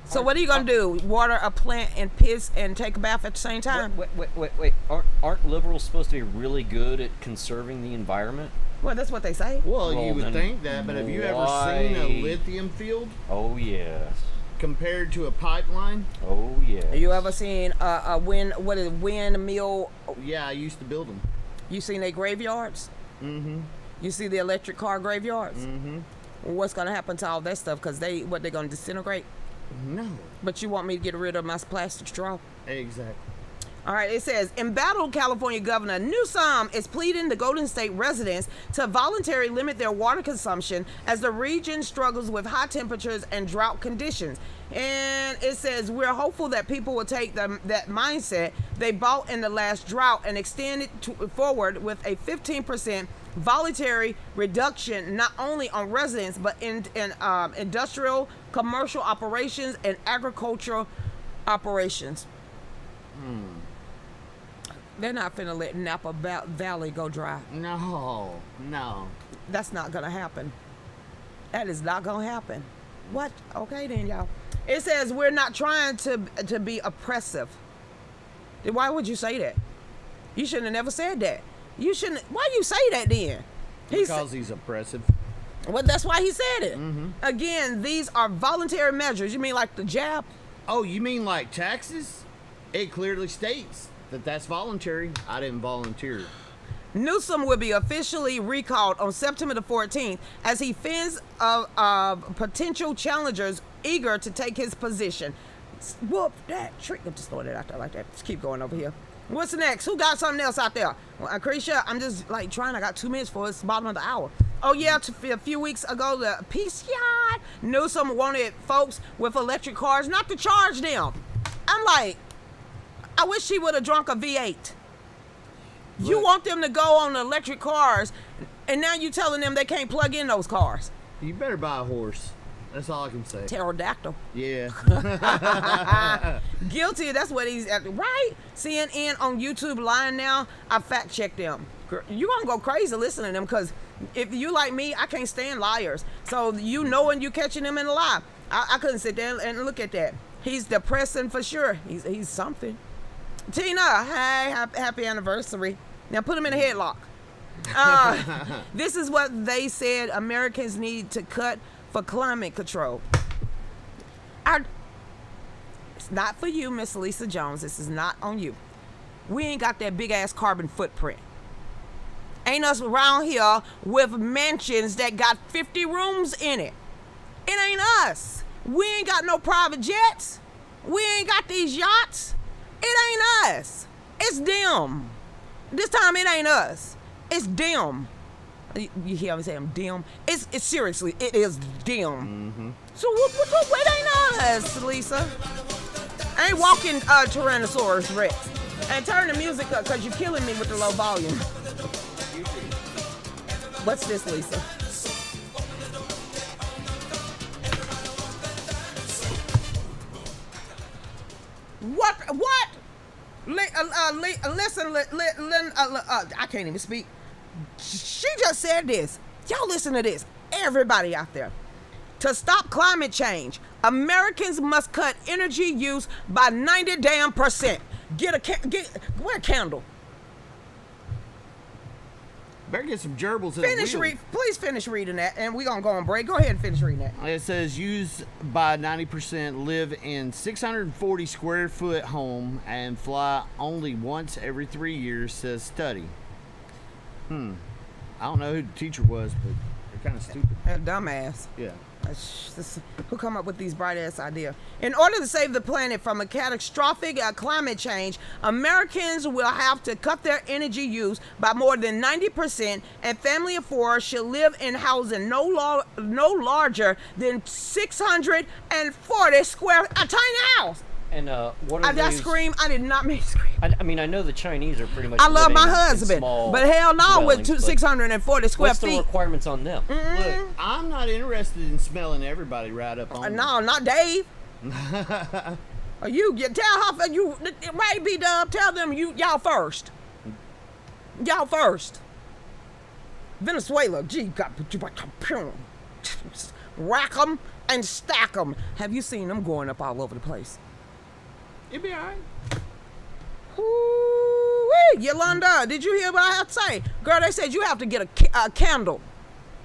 So what are you going to do? Water a plant and piss and take a bath at the same time? Wait. Aren't liberals supposed to be really good at conserving the environment? Well, that's what they say. Well, Well, you would then think that, but have you ever seen a why- lithium field Oh, yes. compared to a pipeline? Oh, yes. Have you ever seen a windmill? Yeah, I used to build them. You seen their graveyards? Mm-hmm. You see the electric car graveyards? Mm-hmm. Well, what's going to happen to all that stuff? Because they're going to disintegrate? No. But you want me to get rid of my plastic straw? Exactly. All right, it says, embattled California Governor Newsome is pleading the Golden State residents to voluntarily limit their water consumption as the region struggles with high temperatures and drought conditions. And it says, we're hopeful that people will take that mindset they bought in the last drought and extend it forward with a 15% voluntary reduction, not only on residents, but in industrial, commercial operations, and agricultural operations. They're not finna let Napa Valley go dry. No. That's not gonna happen. That is not gonna happen. What? Okay then, y'all. It says we're not trying to be oppressive. Then why would you say that? You shouldn't have never said that. You shouldn't. Why you say that then? Because he's oppressive. Well, that's why he said it. Mm-hmm. Again, these are voluntary measures. You mean like the jab? Oh, you mean like taxes? It clearly states that that's voluntary. I didn't volunteer. Newsome will be officially recalled on September the 14th as he fends of potential challengers eager to take his position. Whoop that trick. I'm just throwing it out there like that. Just keep going over here. What's next? Who got something else out there? Well, Lucretia, I'm just like trying. I got 2 minutes for it's the bottom of the hour. Oh yeah, a few weeks ago, the Peace Yard Newsome wanted folks with electric cars not to charge them. I'm like, I wish he would have drunk a V8. You want them to go on electric cars, and now you telling them they can't plug in those cars. You better buy a horse. That's all I can say. Pterodactyl. Yeah. Guilty, that's what he's at, right? CNN on YouTube lying now, I fact checked them. You're gonna go crazy listening to them, because if you like me, I can't stand liars. So you knowing you catching them in a lie. I couldn't sit there and look at that. He's depressing for sure. He's something. Tina, hey, happy anniversary. Now put him in a headlock. This is what they said Americans need to cut for climate control. It's not for you, Miss Lisa Jones. This is not on you. We ain't got that big ass carbon footprint. Ain't us around here with mansions that got 50 rooms in it. It ain't us. We ain't got no private jets. We ain't got these yachts. It ain't us. It's them. This time it ain't us. It's them. You hear me saying them? It's seriously, it is them. So what ain't us, Lisa? I ain't walking Tyrannosaurus Rex. And turn the music up because you're killing me with the low volume. What's this, Lisa? What? Listen, I can't even speak. She just said this. Y'all listen to this. Everybody out there. To stop climate change, Americans must cut energy use by 90%. Wear a candle. Better get some gerbils in the wheel. Please finish reading that, and we're gonna go on break. Go ahead and finish reading that. It says use by 90%, live in 640 square foot home, and fly only once every 3 years, says study. I don't know who the teacher was, but they're kind of stupid. That dumbass. Yeah. Who come up with these bright ass ideas? In order to save the planet from a catastrophic climate change, Americans will have to cut their energy use by more than 90%, and family of four should live in housing no larger than 640 square, a tiny house. And what are those? Scream? I did not mean to scream. I mean, I know the Chinese are pretty much. I love my living in husband, small but hell no, with dwellings, 640 square what's feet. the requirements on them? Look, I'm not interested in smelling everybody right up on No, not Dave. You tell her you right, B-Dub. Tell them y'all first. Y'all first. Venezuela, gee, got rack them and stack them. Have you seen them going up all over the place? It'd be all right. Ooh-wee. Yolanda, did you hear what I have to say? Girl, they said you have to get a candle.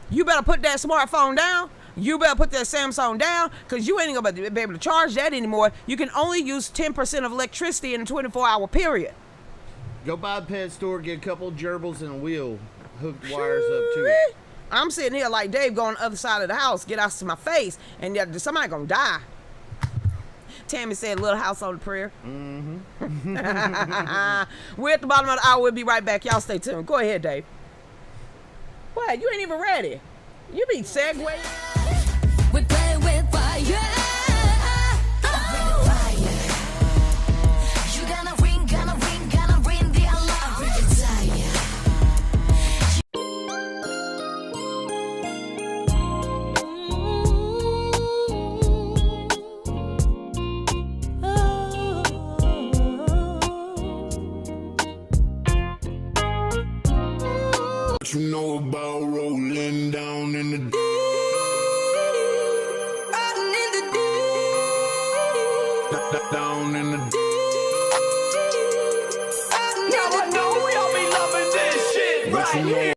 You better put that smartphone down. You better put that Samsung down, because you ain't gonna be able to charge that anymore. You can only use 10% of electricity in a 24-hour period. Go by the pet store, get a couple of gerbils and a wheel. Hook wires up to it. I'm sitting here like Dave going on the other side of the house, get out to my face, and somebody gonna die. Tammy said, little house on the prayer. We're at the bottom of the hour. We'll be right back. Y'all stay tuned. Go ahead, Dave. What? You ain't even ready. You be segueing. We play with fire. You gonna ring the alarm. What you know about rolling down in the deep? Down in the deep. Now I know we all be loving this shit right here.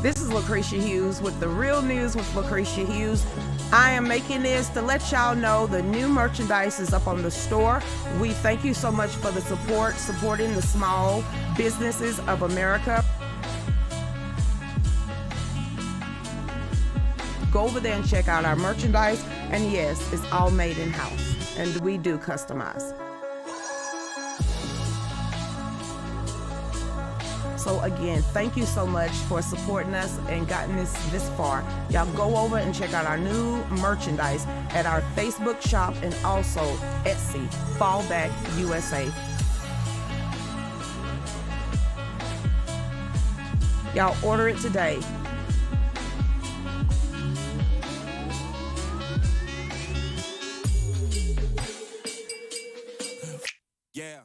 This is Lucretia Hughes with the Real News with Lucretia Hughes. I am making this to let y'all know the new merchandise is up on the store. We thank you so much for the supporting the small businesses of America. Go over there and check out our merchandise. And yes, it's all made in-house. And we do customize. So again, thank you so much for supporting us and gotten this far. Y'all go over and check out our new merchandise at our Facebook shop and also Etsy, Fallback USA. Y'all order it today. Yeah.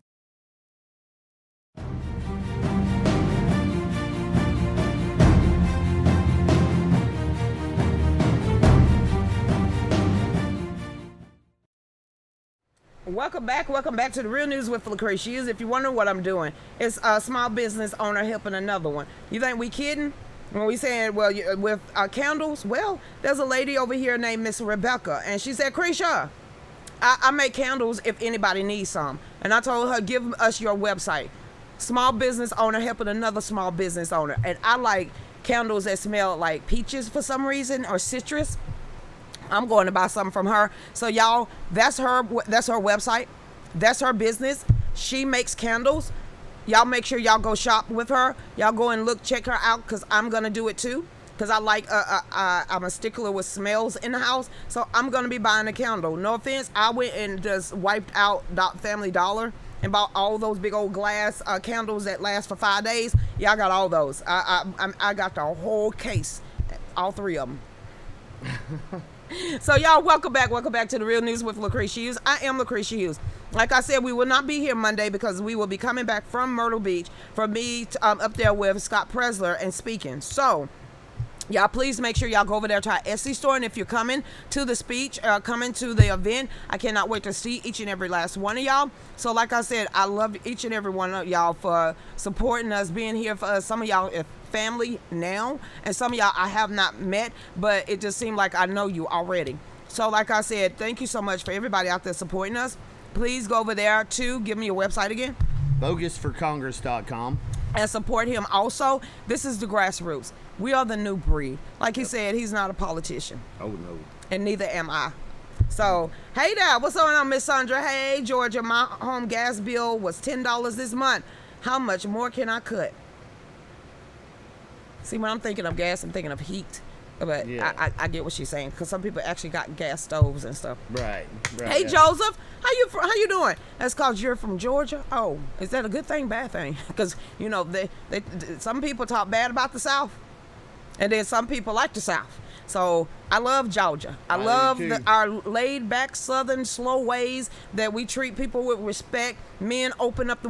Welcome back to the Real News with Lucretia Hughes. If you wonder what I'm doing, it's a small business owner helping another one. You think we kidding when we saying, well, with candles? Well, there's a lady over here named Miss Rebecca, and she said, Cretia, I make candles if anybody needs some. And I told her, give us your website. Small business owner helping another small business owner. And I like candles that smell like peaches for some reason, or citrus. I'm going to buy something from her. So y'all, that's her website. That's her business. She makes candles. Y'all make sure y'all go shop with her. Y'all go and check her out, because I'm going to do it too. Because I like, I'm a stickler with smells in the house. So I'm going to be buying a candle. No offense. I went and just wiped out Family Dollar and bought all those big old glass candles that last for 5 days. Yeah, I got all those. I got the whole case. All 3 of them. So y'all, welcome back to the Real News with Lucretia Hughes. I am Lucretia Hughes. Like I said, we will not be here Monday because we will be coming back from Myrtle Beach for me up there with Scott Presler and speaking. So y'all, please make sure y'all go over there to our Etsy store. And if you're coming to the speech, coming to the event, I cannot wait to see each and every last one of y'all. So like I said, I love each and every one of y'all for supporting us, being here for us. Some of y'all family now, and some of y'all I have not met, but it just seemed like I know you already. So like I said, thank you so much for everybody out there supporting us. Please go over there to give me your website again. Bogusforcongress.com. And support him also. This is the grassroots. We are the new breed. Like he said, he's not a politician. Oh no. And neither am I. So, hey there, what's going on, Miss Sandra? Hey, Georgia, my home gas bill was $10 this month. How much more can I cut? See, when I'm thinking of gas, I'm thinking of heat. But yeah. I get what she's saying, because some people actually got gas stoves and stuff. Right. Hey, yeah. Joseph, how you doing? That's because you're from Georgia. Oh, is that a good thing, bad thing? Because you know, some people talk bad about the South, and then some people like the South. So I love Georgia. I love our laid-back Southern slow ways that we treat people with respect. Men open up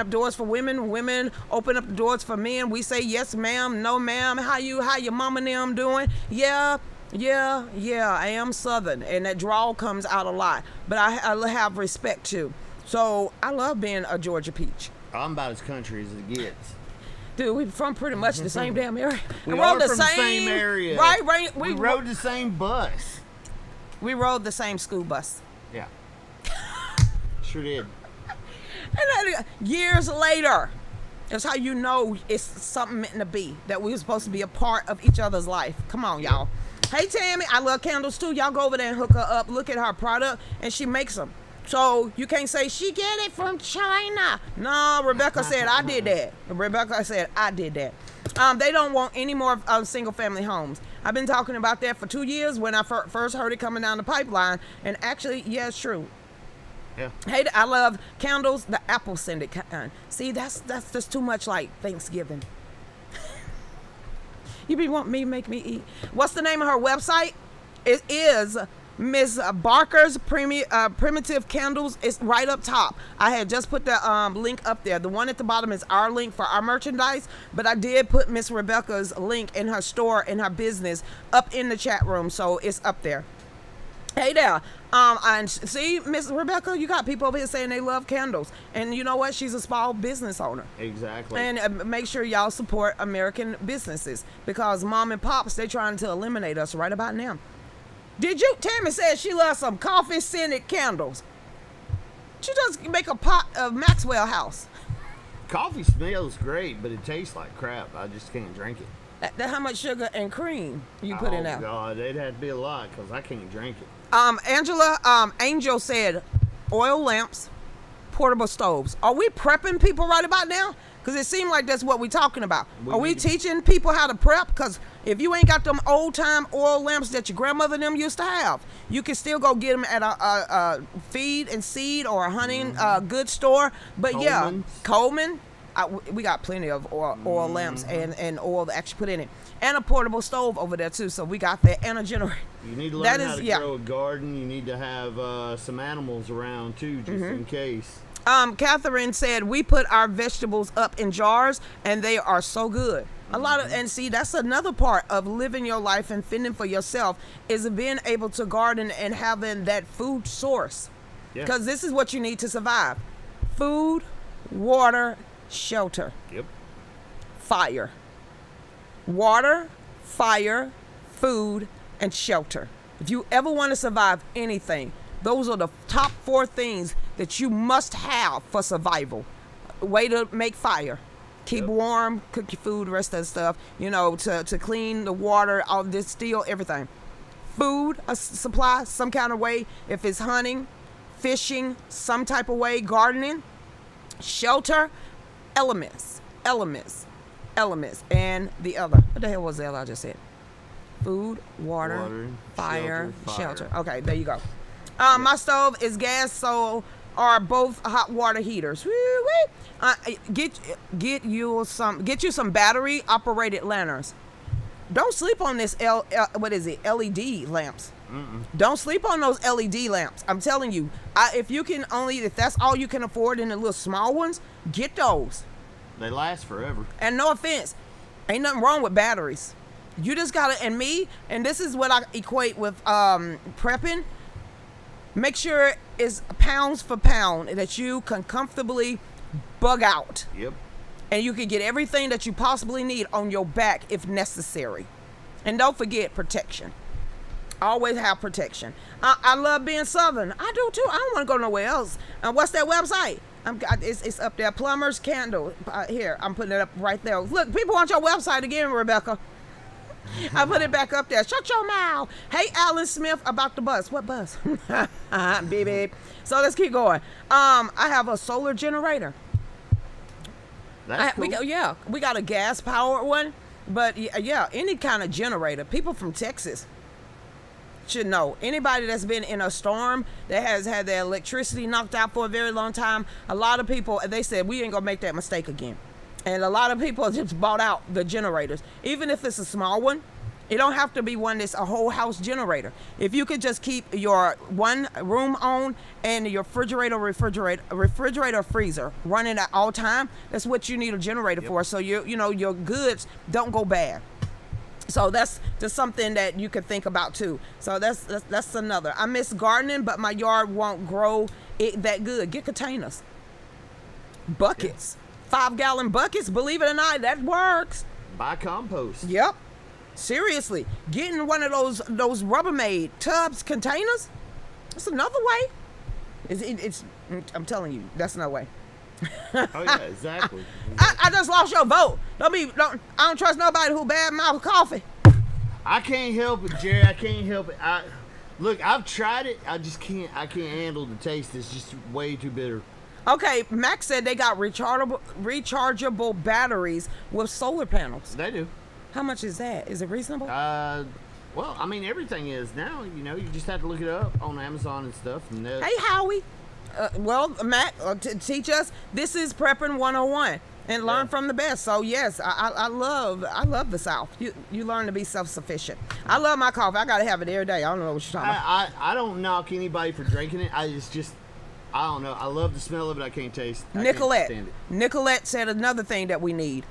doors for women. Women open up the doors for men. We say yes, ma'am, no, ma'am. How your mama and them doing? Yeah. I am Southern, and that drawl comes out a lot. But I have respect too. So I love being a Georgia peach. I'm about as country as it gets. Dude, we from pretty much the same damn area. We rode from the same area. Right. We rode the same bus. We rode the same school bus. Yeah. Sure did. And then, years later, that's how you know it's something meant to be, that we were supposed to be a part of each other's life. Come on, y'all. Hey, Tammy, I love candles too. Y'all go over there and hook her up. Look at her product, and she makes them. So you can't say she get it from China. No, Rebecca said I did that. They don't want any more single family homes. I've been talking about that for 2 years when I first heard it coming down the pipeline. And actually, yeah, it's true. Yeah. Hey, I love candles, the apple scented kind. See, that's just too much like Thanksgiving. You be wanting me to make me eat. What's the name of her website? It is Miss Barker's Primitive Candles. Is right up top. I had just put the link up there. The one at the bottom is our link for our merchandise, but I did put Miss Rebecca's link in her store, in her business, up in the chat room, so it's up there. Hey there. And see, Miss Rebecca, you got people over here saying they love candles. And you know what? She's a small business owner. Exactly. And make sure y'all support American businesses, because mom and pops, they trying to eliminate us right about now. Tammy said she loves some coffee scented candles. She just make a pot of Maxwell House. Coffee smells great, but it tastes like crap. I just can't drink it. How much sugar and cream you put in there? Oh God, it'd have to be a lot, because I can't drink it. Angel said oil lamps, portable stoves. Are we prepping people right about now? Because it seemed like that's what we're talking about. Are we teaching people how to prep? Because if you ain't got them old-time oil lamps that your grandmother and them used to have, you can still go get them at a feed and seed or a hunting goods store. But Coleman, we got plenty of oil lamps and oil to actually put in it. And a portable stove over there, too. So we got that, and a generator. You need to learn how to grow a garden. You need to have some animals around, too, just in case. Catherine said, we put our vegetables up in jars, and they are so good. And see, that's another part of living your life and fending for yourself, is being able to garden and having that food source. Yeah. Because this is what you need to survive: food, water, shelter. Yep. Fire. Water, fire, food, and shelter. If you ever want to survive anything, those are the top 4 things that you must have for survival. Way to make fire. Keep warm, cook your food, the rest of the stuff, to clean the water, all distill everything. Food, a supply, some kind of way, if it's hunting, fishing, some type of way, gardening. Shelter, elements, and the other. What the hell was the other I just said? Food, water, fire, shelter. Okay, there you go. My stove is gas, so are both hot water heaters. Woo-wee. Get you some battery operated lanterns. Don't sleep on this LED lamps. Don't sleep on those LED lamps. I'm telling you, if that's all you can afford in the little small ones, get those. They last forever. And no offense, ain't nothing wrong with batteries. You just gotta, and this is what I equate with prepping. Make sure it's pounds for pound that you can comfortably bug out. Yep. And you can get everything that you possibly need on your back if necessary. And don't forget protection. Always have protection. I love being Southern. I do too. I don't want to go nowhere else. What's that website? It's up there. Plumber's Candle. Here, I'm putting it up right there. Look, people want your website again, Rebecca. I put it back up there. Shut your mouth. Hey, Alan Smith, about the bus. What bus? Baby. So let's keep going. I have a solar generator. That's cool. We got a gas powered one, but any kind of generator. People from Texas should know. Anybody that's been in a storm that has had their electricity knocked out for a very long time, a lot of people, they said, we ain't gonna make that mistake again. And a lot of people just bought out the generators. Even if it's a small one, it don't have to be one that's a whole house generator. If you could just keep your one room on and your refrigerator, freezer running at all time, that's what you need a generator for. So your goods don't go bad. So that's just something that you could think about too. So that's another. I miss gardening, but my yard won't grow it that good. Get containers, buckets. 5-gallon buckets, believe it or not, that works. Buy compost. Yep. Seriously, getting one of those Rubbermaid tubs containers, that's another way. I'm telling you, that's another way. Oh yeah, exactly. I just lost your vote. I don't trust nobody who badmouth coffee. I can't help it, Jerry. I can't help it. Look, I've tried it. I can't handle the taste. It's just way too bitter. Okay, Max said they got rechargeable batteries with solar panels. They do. How much is that? Is it reasonable? Well, everything is now. You just have to look it up on Amazon and stuff. And hey, Howie. Matt, to teach us, this is Prepping 101 and learn from the best. So yes, I love the South. You learn to be self-sufficient. I love my coffee. I gotta have it every day. I don't know what you're talking about. I don't knock anybody for drinking it. I don't know. I love the smell of it. I can't taste. Nicolette. I can't stand it. Nicolette said another thing that we need.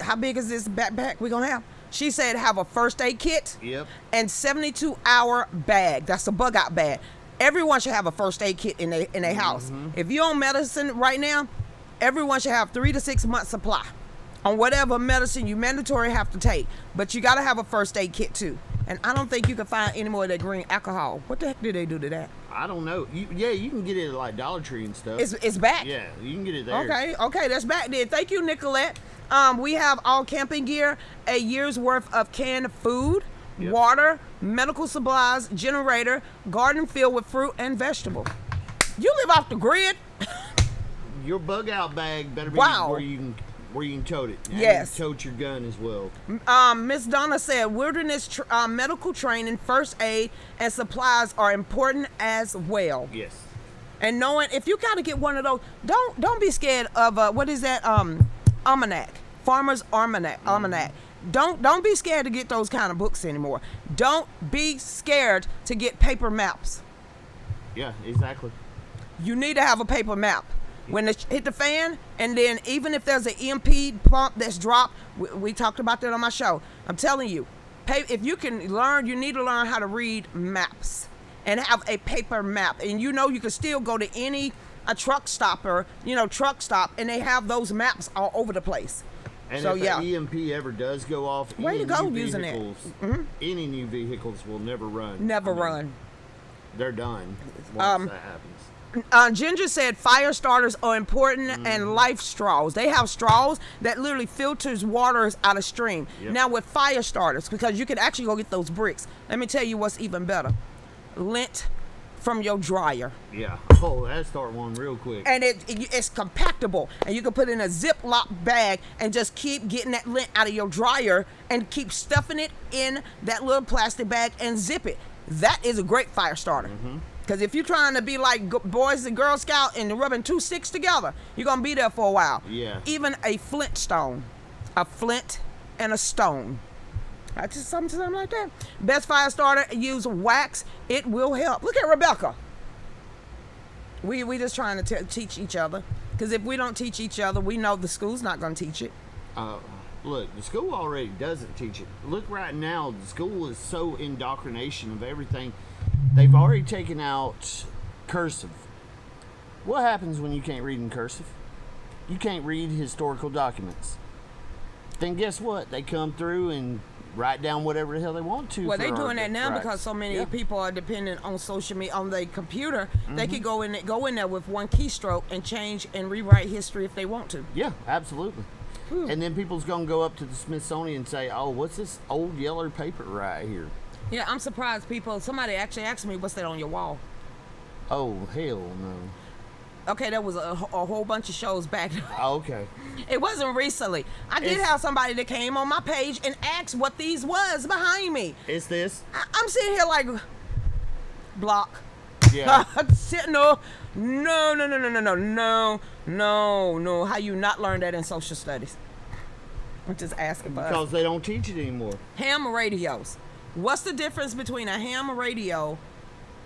How big is this backpack we gonna have? She said have a first aid kit. Yep. And 72-hour bag. That's a bug out bag. Everyone should have a first aid kit in their house. If you're on medicine right now, everyone should have 3 to 6 months supply on whatever medicine you mandatory have to take. But you gotta have a first aid kit too. And I don't think you can find any more of that green alcohol. What the heck did they do to that? I don't know. You can get it at like Dollar Tree and stuff. It's back. Yeah, you can get it there. Okay, that's back there. Thank you, Nicolette. We have all camping gear, a year's worth of canned food, water, medical supplies, generator, garden filled with fruit and vegetable. You live off the grid. Your bug out bag better be where you can tote it. And yes. Tote your gun as well. Miss Donna said wilderness medical training, first aid, and supplies are important as well. Yes. And knowing if you gotta get one of those, don't be scared of what is that almanac, Farmer's Almanac. Don't be scared to get those kind of books anymore. Don't be scared to get paper maps. Yeah, exactly. You need to have a paper map. When it hit the fan, and then even if there's an EMP pump that's dropped, we talked about that on my show. I'm telling you, if you can learn, you need to learn how to read maps. and have a paper map. And you can still go to any truck stop, and they have those maps all over the place. And so if yeah, the EMP ever does go off, way to go using it. Any new vehicles will never run. Never run. They're done once that happens. Ginger said fire starters are important and life straws. They have straws that literally filters waters out of stream. Yep. Now with fire starters, because you can actually go get those bricks. Let me tell you what's even better. Lint from your dryer. Yeah. Oh, that start one real quick. And it's compactable, and you can put it in a Ziploc bag and just keep getting that lint out of your dryer and keep stuffing it in that little plastic bag and zip it. That is a great fire starter. Because if you're trying to be like Boys and Girl Scout and rubbing 2 sticks together, you're going to be there for a while. Yeah. Even a flint and a stone. That's just something like that. Best fire starter, use wax. It will help. Look at Rebecca. We just trying to teach each other. Because if we don't teach each other, we know the school's not going to teach it. Look, the school already doesn't teach it. Look right now, the school is so indoctrination of everything. They've already taken out cursive. What happens when you can't read in cursive? You can't read historical documents. Then guess what? They come through and write down whatever the hell they want to. Well, they're doing that now because so many people are dependent on social media, on their computer. They could go in there with one keystroke and change and rewrite history if they want to. Yeah, absolutely. And then people's gonna go up to the Smithsonian and say, "Oh, what's this old yellow paper right here?" Yeah, I'm surprised somebody actually asked me, "What's that on your wall?" Oh, hell no. Okay, that was a whole bunch of shows back. Oh, okay. It wasn't recently. I did have somebody that came on my page and asked what these was behind me. It's this? I'm sitting here like, block. Yeah. Sitting there, no. How you not learn that in social studies? I'm just asking for Because they don't teach it anymore. Ham radios. What's the difference between a ham radio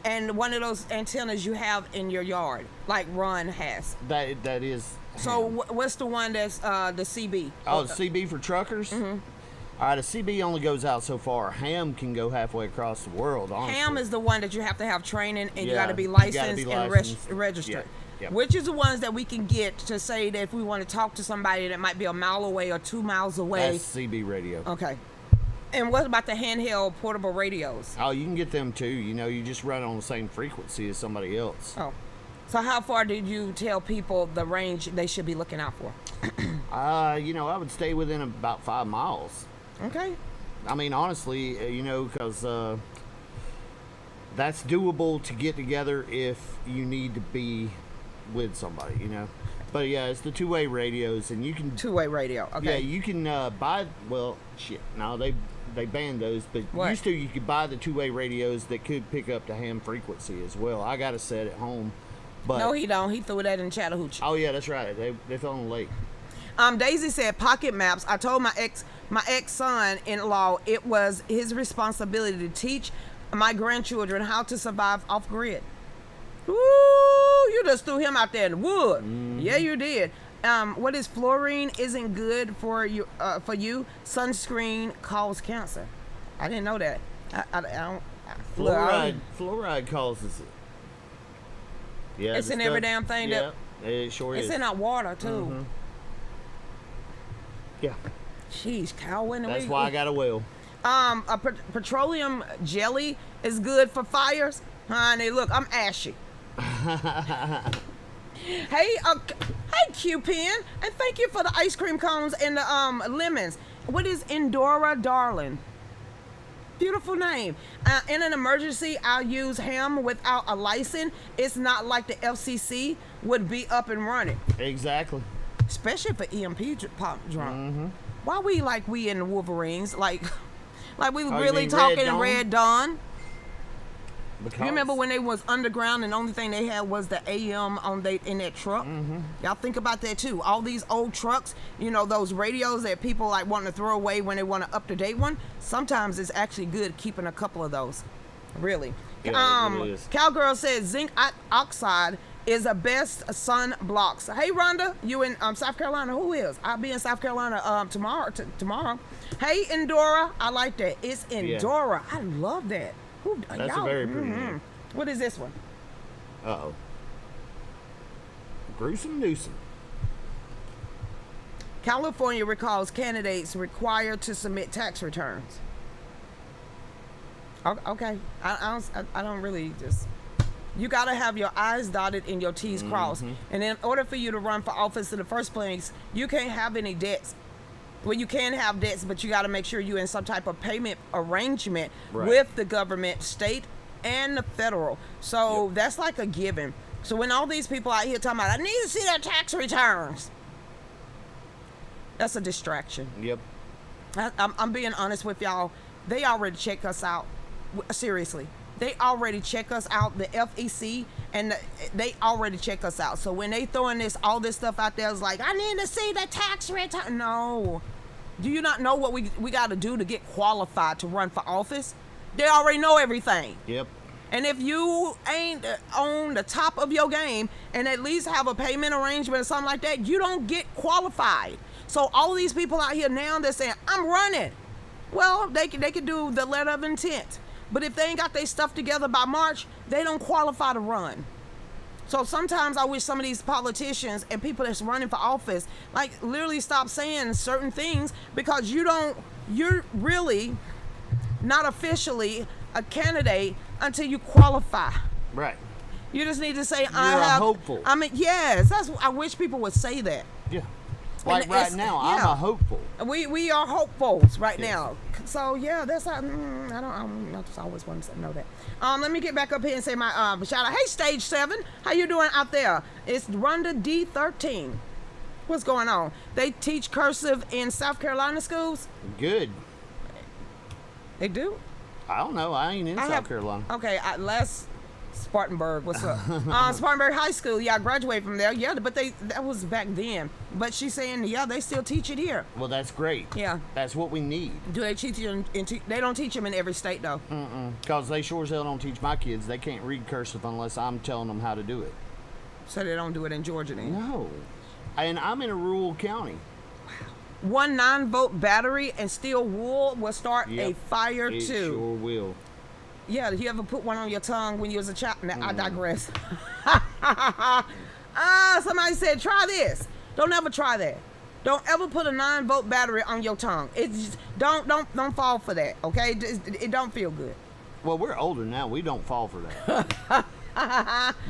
and one of those antennas you have in your yard, like Ron has? That is. So what's the one that's the CB? Oh, the CB for truckers? All right, a CB only goes out so far. Ham can go halfway across the world, honestly. Ham is the one that you have to have training and you got to be you gotta licensed be and licensed. registered. Yeah. Which is the ones that we can get to say that if we want to talk to somebody that might be a mile away or 2 miles away. That's CB radio. Okay. And what about the handheld portable radios? Oh, you can get them too. You just run on the same frequency as somebody else. Oh. So how far did you tell people the range they should be looking out for? I would stay within about 5 miles. Okay. I mean, honestly, because that's doable to get together if you need to be with somebody, But yeah, it's the two-way radios, and you can... Two-way radio, okay. Yeah, you can buy... Well, shit, no, they banned those, but used to you could buy the two-way radios that could pick up the ham frequency as well. I got a set at home, but... No, he don't. He threw that in Chattahoochee. Oh, yeah, that's right. They fell in the lake. Daisy said pocket maps. I told my ex-son-in-law it was his responsibility to teach my grandchildren how to survive off-grid. Ooh, you just threw him out there in the wood. Yeah, you did. What is fluorine isn't good for you? Sunscreen causes cancer. I didn't know that. I don't. Fluoride causes it. Yeah, it's in every damn thing. Yeah, it sure is. It's in our water too. Yeah. Jeez, Kyle, that's why I got a well. Petroleum jelly is good for fires. Honey, look, I'm ashy. Hey, Q-Pen, and thank you for the ice cream cones and the lemons. What is Endora Darling? Beautiful name. In an emergency, I'll use ham without a license. It's not like the FCC would be up and running. Exactly. Especially for EMP pop drunk. Why we in the Wolverines? Like we really talking in Red Dawn? Because you remember when they was underground and the only thing they had was the AM in that truck? Y'all think about that too. All these old trucks, those radios that people like want to throw away when they want an up-to-date one. Sometimes it's actually good keeping a couple of those. Really. Yeah, it really is. Cowgirl says zinc oxide is the best sun blocks. Hey Rhonda, you in South Carolina? Who is? I'll be in South Carolina tomorrow. Hey Endora, I like that. It's Endora. I love that. That's a very pretty name. What is this one? Uh-oh. Gruesome Newsome. California recalls candidates required to submit tax returns. Okay, I don't really just. You gotta have your I's dotted and your T's crossed, and in order for you to run for office in the first place, you can't have any debts. Well, you can have debts, but you got to make sure you're in some type of payment arrangement with the government, state and the federal. So that's like a given. So when all these people out here talking about, I need to see their tax returns, that's a distraction. Yep. I'm being honest with y'all. They already check us out. Seriously. They already check us out, the FEC, and they already check us out. So when they throwing all this stuff out there, it's like, I need to see the tax return. No. Do you not know what we got to do to get qualified to run for office? They already know everything. Yep. And if you ain't on the top of your game and at least have a payment arrangement or something like that, you don't get qualified. So all these people out here now, they're saying, I'm running. Well, they can do the letter of intent. But if they ain't got their stuff together by March, they don't qualify to run. So sometimes I wish some of these politicians and people that's running for office, like, literally stop saying certain things, because you're really not officially a candidate until you qualify. Right. You just need to say, You're a hopeful. I mean, yes, I wish people would say that. Yeah. Like And right now, I'm a hopeful. We are hopefuls right now. So yeah, that's how. I just always wanted to know that. Let me get back up here and say my shout out. Hey, Stage 7, how you doing out there? It's Rhonda D13. What's going on? They teach cursive in South Carolina schools? Good. They do? I don't know. I ain't in South Carolina. Okay, Les Spartanburg, what's up? Spartanburg High School, yeah, I graduated from there. Yeah, but that was back then. But she's saying, yeah, they still teach it here. Well, that's great. Yeah. That's what we need. Do they teach you they don't teach them in every state, though? Because they sure as hell don't teach my kids. They can't read cursive unless I'm telling them how to do it. So they don't do it in Georgia then? No. And I'm in a rural county. One 9-volt battery and steel wool will start a fire It too. sure will. Yeah, did you ever put one on your tongue when you was a child? Now, I digress. Somebody said, try this. Don't ever try that. Don't ever put a 9-volt battery on your tongue. It's just, don't fall for that, okay? It don't feel good. Well, we're older now. We don't fall for that.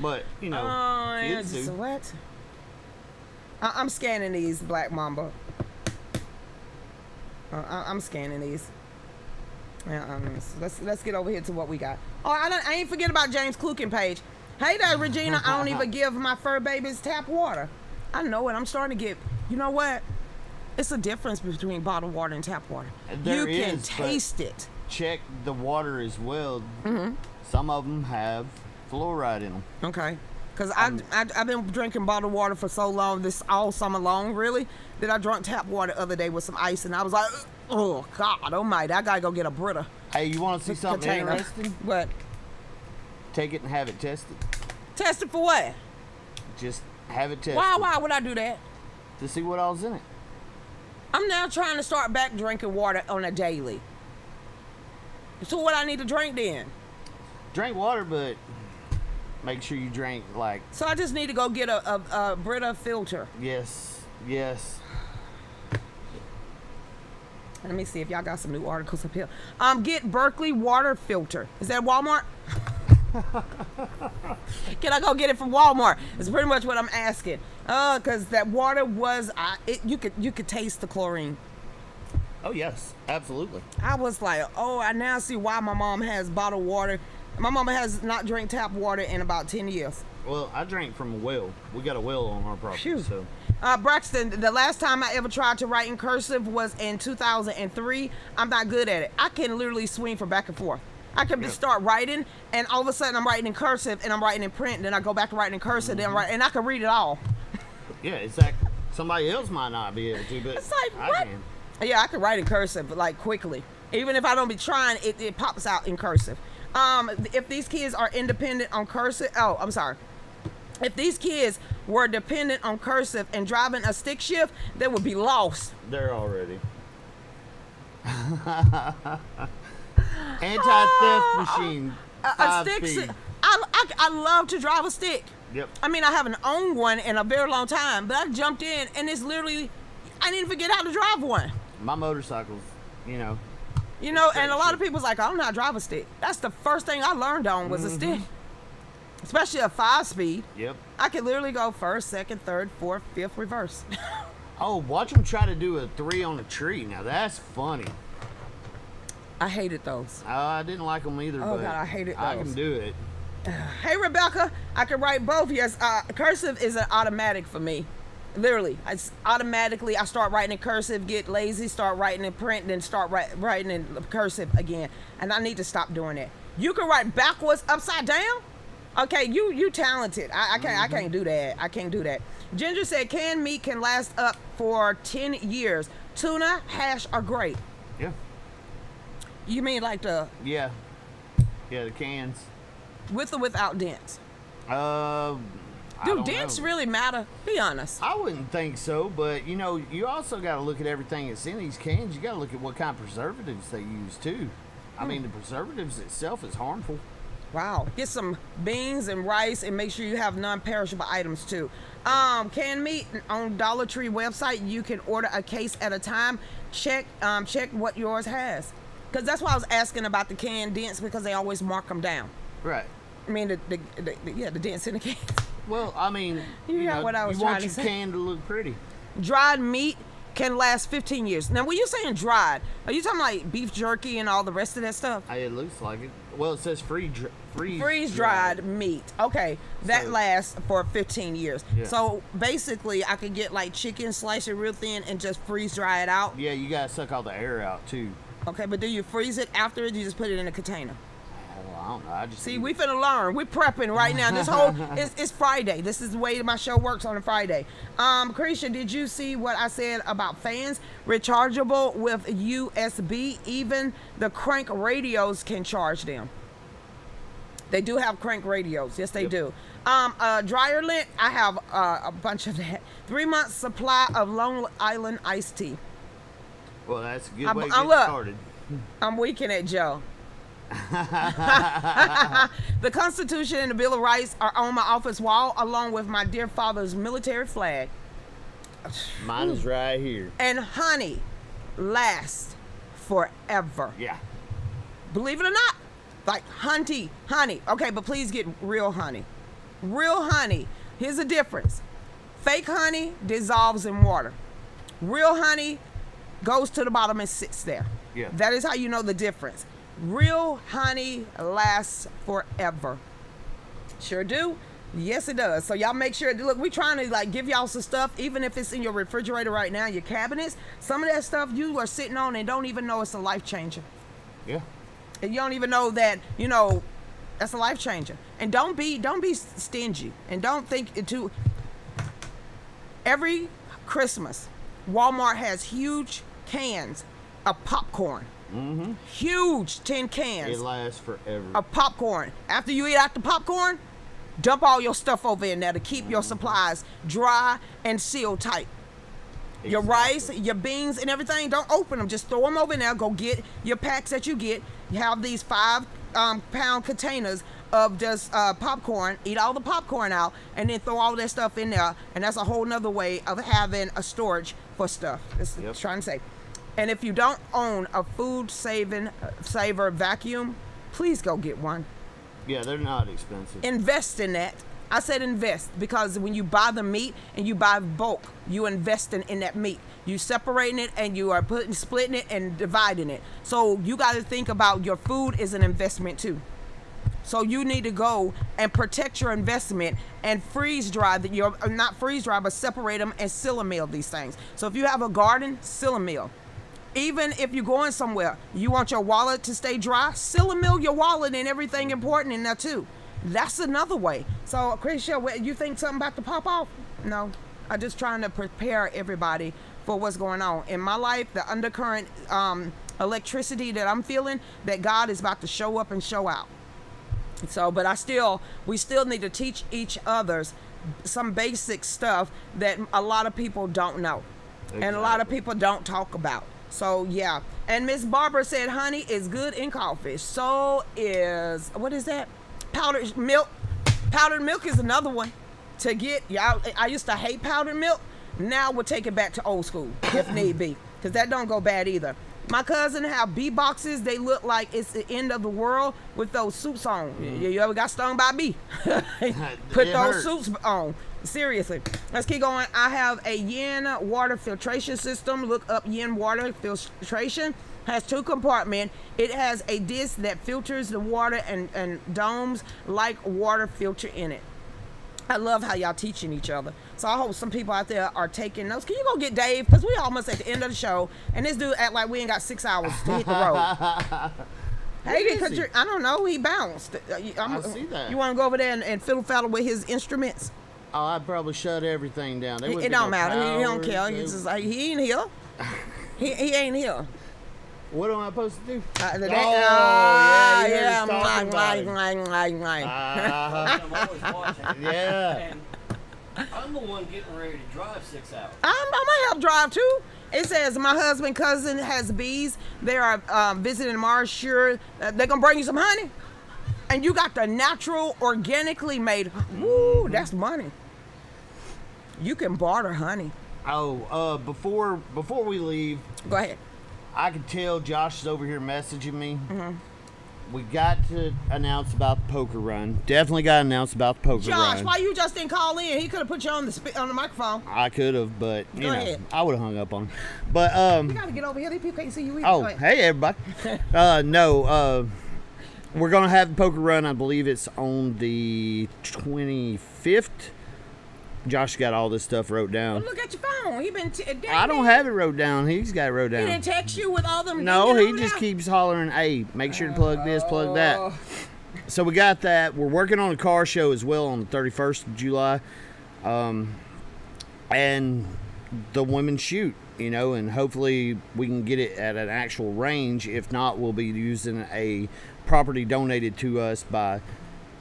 But, you know, kids do. What? I'm scanning these, Black Mamba. I'm scanning these. Let's get over here to what we got. Oh, I ain't forget about James Kluken page. Hey there, Regina. I don't even give my fur babies tap water. I know it. I'm starting to get. You know what? It's a difference between bottled water and tap water. There you can is, taste it. Check the water as well. Some of them have fluoride in them. Okay. Because I've been drinking bottled water for so long, this all summer long, really, that I drank tap water the other day with some ice, and I was like, oh, God almighty, I got to go get a Brita. Hey, you want to see something container. interesting? What? Take it and have it tested. Tested for what? Just have it tested. Why would I do that? To see what all's in it. I'm now trying to start back drinking water on a daily. So what I need to drink then? Drink water, but make sure you drink like. So I just need to go get a Brita filter. Yes. Let me see if y'all got some new articles up here. Get Berkeley water filter. Is that Walmart? Can I go get it from Walmart? It's pretty much what I'm asking. Cause that water was, you could taste the chlorine. Oh yes, absolutely. I was like, I now see why my mom has bottled water. My mama has not drank tap water in about 10 years. Well, I drank from a well. We got a well on our property. So. Braxton, the last time I ever tried to write in cursive was in 2003. I'm not good at it. I can literally swing from back and forth. I can just start writing, and all of a sudden I'm writing in cursive, and I'm writing in print, and then I go back to writing in cursive, then and I can read it all. Yeah, exactly. Somebody else might not be able to, but it's like, what? I can. Yeah, I can write in cursive, like, quickly. Even if I don't be trying, it pops out in cursive. If these kids are independent on cursive, if these kids were dependent on cursive and driving a stick shift, they would be lost. They're already. Anti-theft machine. A stick shift. I I love to drive a stick. Yep. I mean, I haven't owned one in a very long time, but I jumped in, and it's literally, I didn't forget how to drive one. My motorcycles, You know, and a lot of people's like, I don't know how to drive a stick. That's the first thing I learned on was a stick. Especially a 5-speed. Yep. I could literally go first, second, third, fourth, fifth, reverse. Oh, watch them try to do a 3 on a tree. Now that's funny. I hated those. I didn't like them either. Oh, but God, I hated I those. can do it. Hey, Rebecca, I can write both. Yes, cursive is an automatic for me. Literally, it's automatically, I start writing in cursive, get lazy, start writing in print, then start writing in cursive again. And I need to stop doing that. You can write backwards, upside down? Okay, you talented. I can't do that. I can't do that. Ginger said canned meat can last up for 10 years. Tuna, hash are great. Yeah. You mean like the Yeah. Yeah, the cans. with or without dents? I Do don't dents know. really matter? Be honest. I wouldn't think so, but you also got to look at everything that's in these cans. You got to look at what kind of preservatives they use too. I mean, the preservatives itself is harmful. Wow. Get some beans and rice and make sure you have non-perishable items too. Canned meat on Dollar Tree website, you can order a case at a time. Check what yours has. Because that's why I was asking about the canned dents, because they always mark them down. Right. I mean, the dents in the can. Well, I mean, You got what I was you trying want to your say. can to look pretty. Dried meat can last 15 years. Now, when you're saying dried, are you talking like beef jerky and all the rest of that stuff? It looks like it. Well, it says Freeze-dried meat. Okay, that So- lasts for 15 years. Yeah. So basically, I could get like chicken, slice it real thin, and just freeze-dry it out. Yeah, you gotta suck all the air out too. Okay, but do you freeze it after it? You just put it in a container. Well, I don't know. I just See, we finna learn. We're prepping right now. This whole it's Friday. This is the way my show works on a Friday. Lucretia, did you see what I said about fans? Rechargeable with USB. Even the crank radios can charge them. They do have crank radios. Yes, they do. Dryer lint. I have a bunch of that. 3 months supply of Long Island iced tea. Well, that's a good I'm- way to I'm get look. started. I'm weaking at Joe. The Constitution and the Bill of Rights are on my office wall, along with my dear father's military flag. Mine is right here. And honey lasts forever. Yeah. Believe it or not, like honey. Okay, but please get real honey. Real honey. Here's the difference. Fake honey dissolves in water. Real honey goes to the bottom and sits there. Yeah. That is how you know the difference. Real honey lasts forever. Sure do. Yes, it does. So y'all make sure. Look, we trying to like give y'all some stuff, even if it's in your refrigerator right now, your cabinets. Some of that stuff you are sitting on and don't even know it's a life changer. Yeah. And you don't even know that, that's a life changer. And don't be stingy. And don't think it too. Every Christmas, Walmart has huge cans of popcorn. Mm-hmm. Huge tin cans It lasts forever. of popcorn. After you eat out the popcorn, dump all your stuff over in there to keep your supplies dry and sealed tight. Your rice, your beans, and everything, don't open them. Just throw them over in there. Go get your packs that you get. You have these 5-pound containers of just popcorn. Eat all the popcorn out, and then throw all that stuff in there. And that's a whole nother way of having a storage for stuff. That's what I'm trying to say. And if you don't own a food saver vacuum, please go get one. Yeah, they're not expensive. Invest in that. I said invest, because when you buy the meat and you buy bulk, you investing in that meat. You separating it and you are splitting it and dividing it. So you got to think about your food is an investment too. So you need to go and protect your investment and freeze dry not freeze dry, but separate them and seal meal these things. So if you have a garden, seal meal. Even if you're going somewhere, you want your wallet to stay dry, seal meal your wallet and everything important in there too. That's another way. So, Lucretia, you think something about to pop off? No, I'm just trying to prepare everybody for what's going on in my life. The undercurrent electricity that I'm feeling, that God is about to show up and show out. So, but we still need to teach each others some basic stuff that a lot of people don't know, and a lot of people don't talk about. So yeah. And Miss Barbara said honey is good in coffee. So is, what is that? Powdered milk. Powdered milk is another one to get. Y'all, I used to hate powdered milk. Now we'll take it back to old school if need be, because that don't go bad either. My cousin have bee boxes. They look like it's the end of the world with those suits on. You ever got stung by a bee? Put those suits on. Seriously. Let's keep going. I have a yin water filtration system. Look up yin water filtration. Has 2 compartments. It has a disc that filters the water and domes like water filter in it. I love how y'all teaching each other. So I hope some people out there are taking notes. Can you go get Dave? Because we almost at the end of the show, and this dude act like we ain't got 6 hours to hit the road. Hey, I don't know. He bounced. I see that. You want to go over there and fiddle-faddle with his instruments? Oh, I'd probably shut everything down. It don't matter. He don't care. He's just like, he ain't here. He ain't here. What am I supposed to do? Yeah. I'm always watching. Yeah. And I'm the one getting ready to drive 6 hours. I'm gonna help drive too. It says my husband cousin has bees. They are visiting Mars. Sure, they're gonna bring you some honey, and you got the natural, organically made. Woo, that's money. You can barter honey. Oh, before we leave, Go ahead. I can tell Josh is over here messaging me. We got to announce about the poker run. Definitely got to announce about the poker run. Josh, why you just didn't call in? He could have put you on the microphone. I could have, but you know, ahead. I would have hung up on him. But You gotta get over here. These people can't see you either. oh, Go ahead. hey everybody. We're gonna have the poker run. I believe it's on the 25th. Josh got all this stuff wrote down. Well, look at your phone. He been. I don't have it wrote down. He's got it wrote down. He didn't text you with all them. No, he over just there? keeps hollering, hey, make sure to plug this, plug that. So we got that. We're working on a car show as well on the 31st of July. And the women's shoot, you know, and hopefully we can get it at an actual range. If not, we'll be using a property donated to us by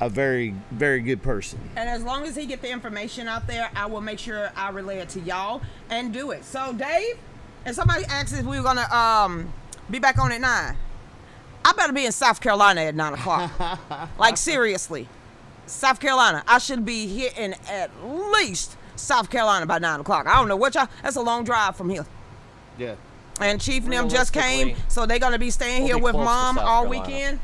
a very, very good person. And as long as he get the information out there, I will make sure I relay it to y'all and do it. So, Dave, and somebody asked if we were gonna be back on at 9. I better be in South Carolina at 9 o'clock. Like, seriously. South Carolina. I should be here in at least South Carolina by 9 o'clock. I don't know what y'all, that's a long drive from here. Yeah. And Chief and them just came, so they're gonna be staying here with close to Mom South all Carolina. weekend.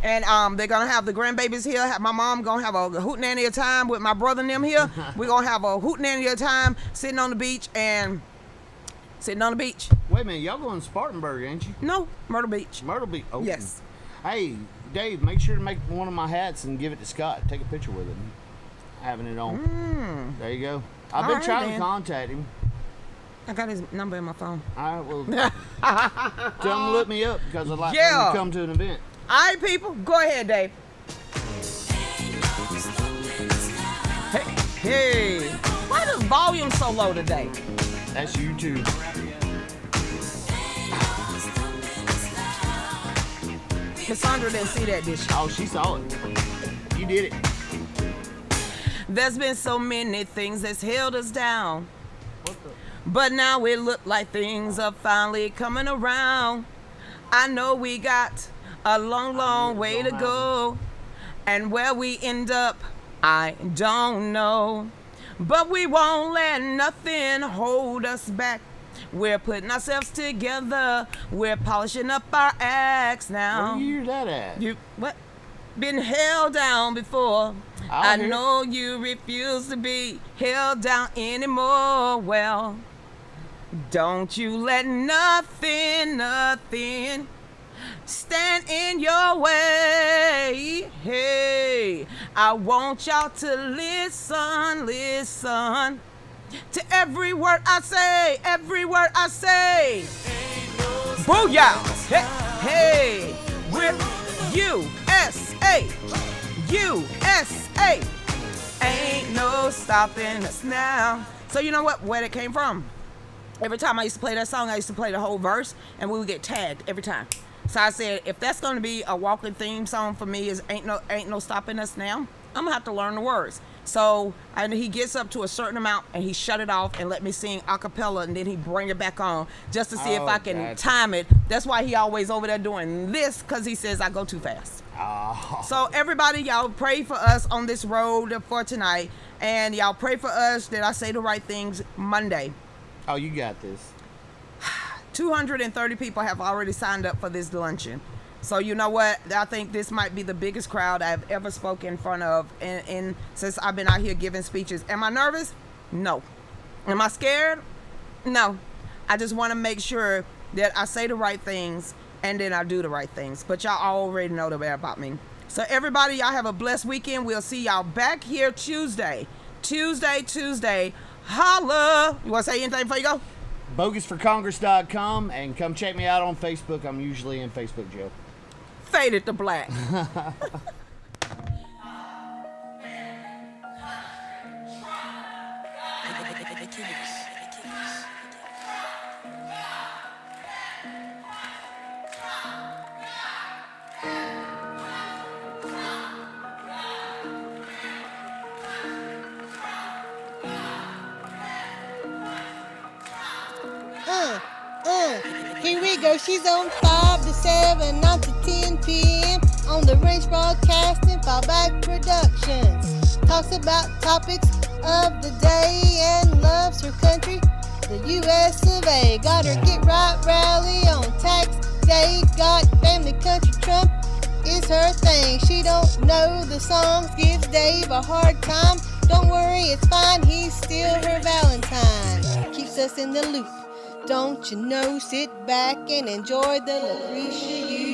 And they're gonna have the grandbabies here. My mom gonna have a hootenanny time with my brother and them here. We're gonna have a hootenanny time sitting on the beach. Wait a minute, y'all going to Spartanburg, ain't you? No, Myrtle Beach. Myrtle Beach. Oh. Yes. Hey, Dave, make sure to make one of my hats and give it to Scott. Take a picture with him, having it on. There you go. I've been All right, trying then. to contact him. I got his number in my phone. All right, well, tell him to look me up because I'd like Yeah. him to come to an event. All right, people, go ahead, Dave. Hey, why the volume so low today? That's you too. Cassandra didn't see that, did she? Oh, she saw it. You did it. There's been so many things that's held us down. But now it look like things are finally coming around. I know we got a long, long way to go. And where we end up, I don't know. But we won't let nothing hold us back. We're putting ourselves together. We're polishing up our acts now. Where do you hear that at? You what? Been held down before. I hear it. know you refuse to be held down anymore. Well, don't you let nothing stand in your way. Hey, I want y'all to listen to every word I say, Booyah! Hey, we're USA. Ain't no stopping us now. So you know what? Where it came from? Every time I used to play that song, I used to play the whole verse, and we would get tagged every time. So I said, if that's gonna be a walking theme song for me, is ain't no stopping us now. I'm gonna have to learn the words. So and he gets up to a certain amount and he shut it off and let me sing a cappella, and then he bring it back on just to see if I can time it. That's why he always over there doing this, because he says I go too fast. So everybody, y'all pray for us on this road for tonight. And y'all pray for us that I say the right things Monday. Oh, you got this. 230 people have already signed up for this luncheon. So you know what? I think this might be the biggest crowd I've ever spoken in front of in since I've been out here giving speeches. Am I nervous? No. Am I scared? No. I just want to make sure that I say the right things and then I do the right things. But y'all already know that about me. So everybody, y'all have a blessed weekend. We'll see y'all back here Tuesday. Tuesday. Holla. You want to say anything before you go? BogusForCongress.com, and come check me out on Facebook. I'm usually in Facebook jail. Faded to black. Here we go. She's on 5 to 7, 9 to 10 p.m. on the Range Broadcasting Fallback Productions. Talks about topics of the day and loves her country, the U.S. of A. Got her Get Right rally on tax day. Got family country Trump is her thing. She don't know the songs, gives Dave a hard time. Don't worry, it's fine, he's still her Valentine. Keeps us in the loop. Don't you know, sit back and enjoy the Lucretia Hughes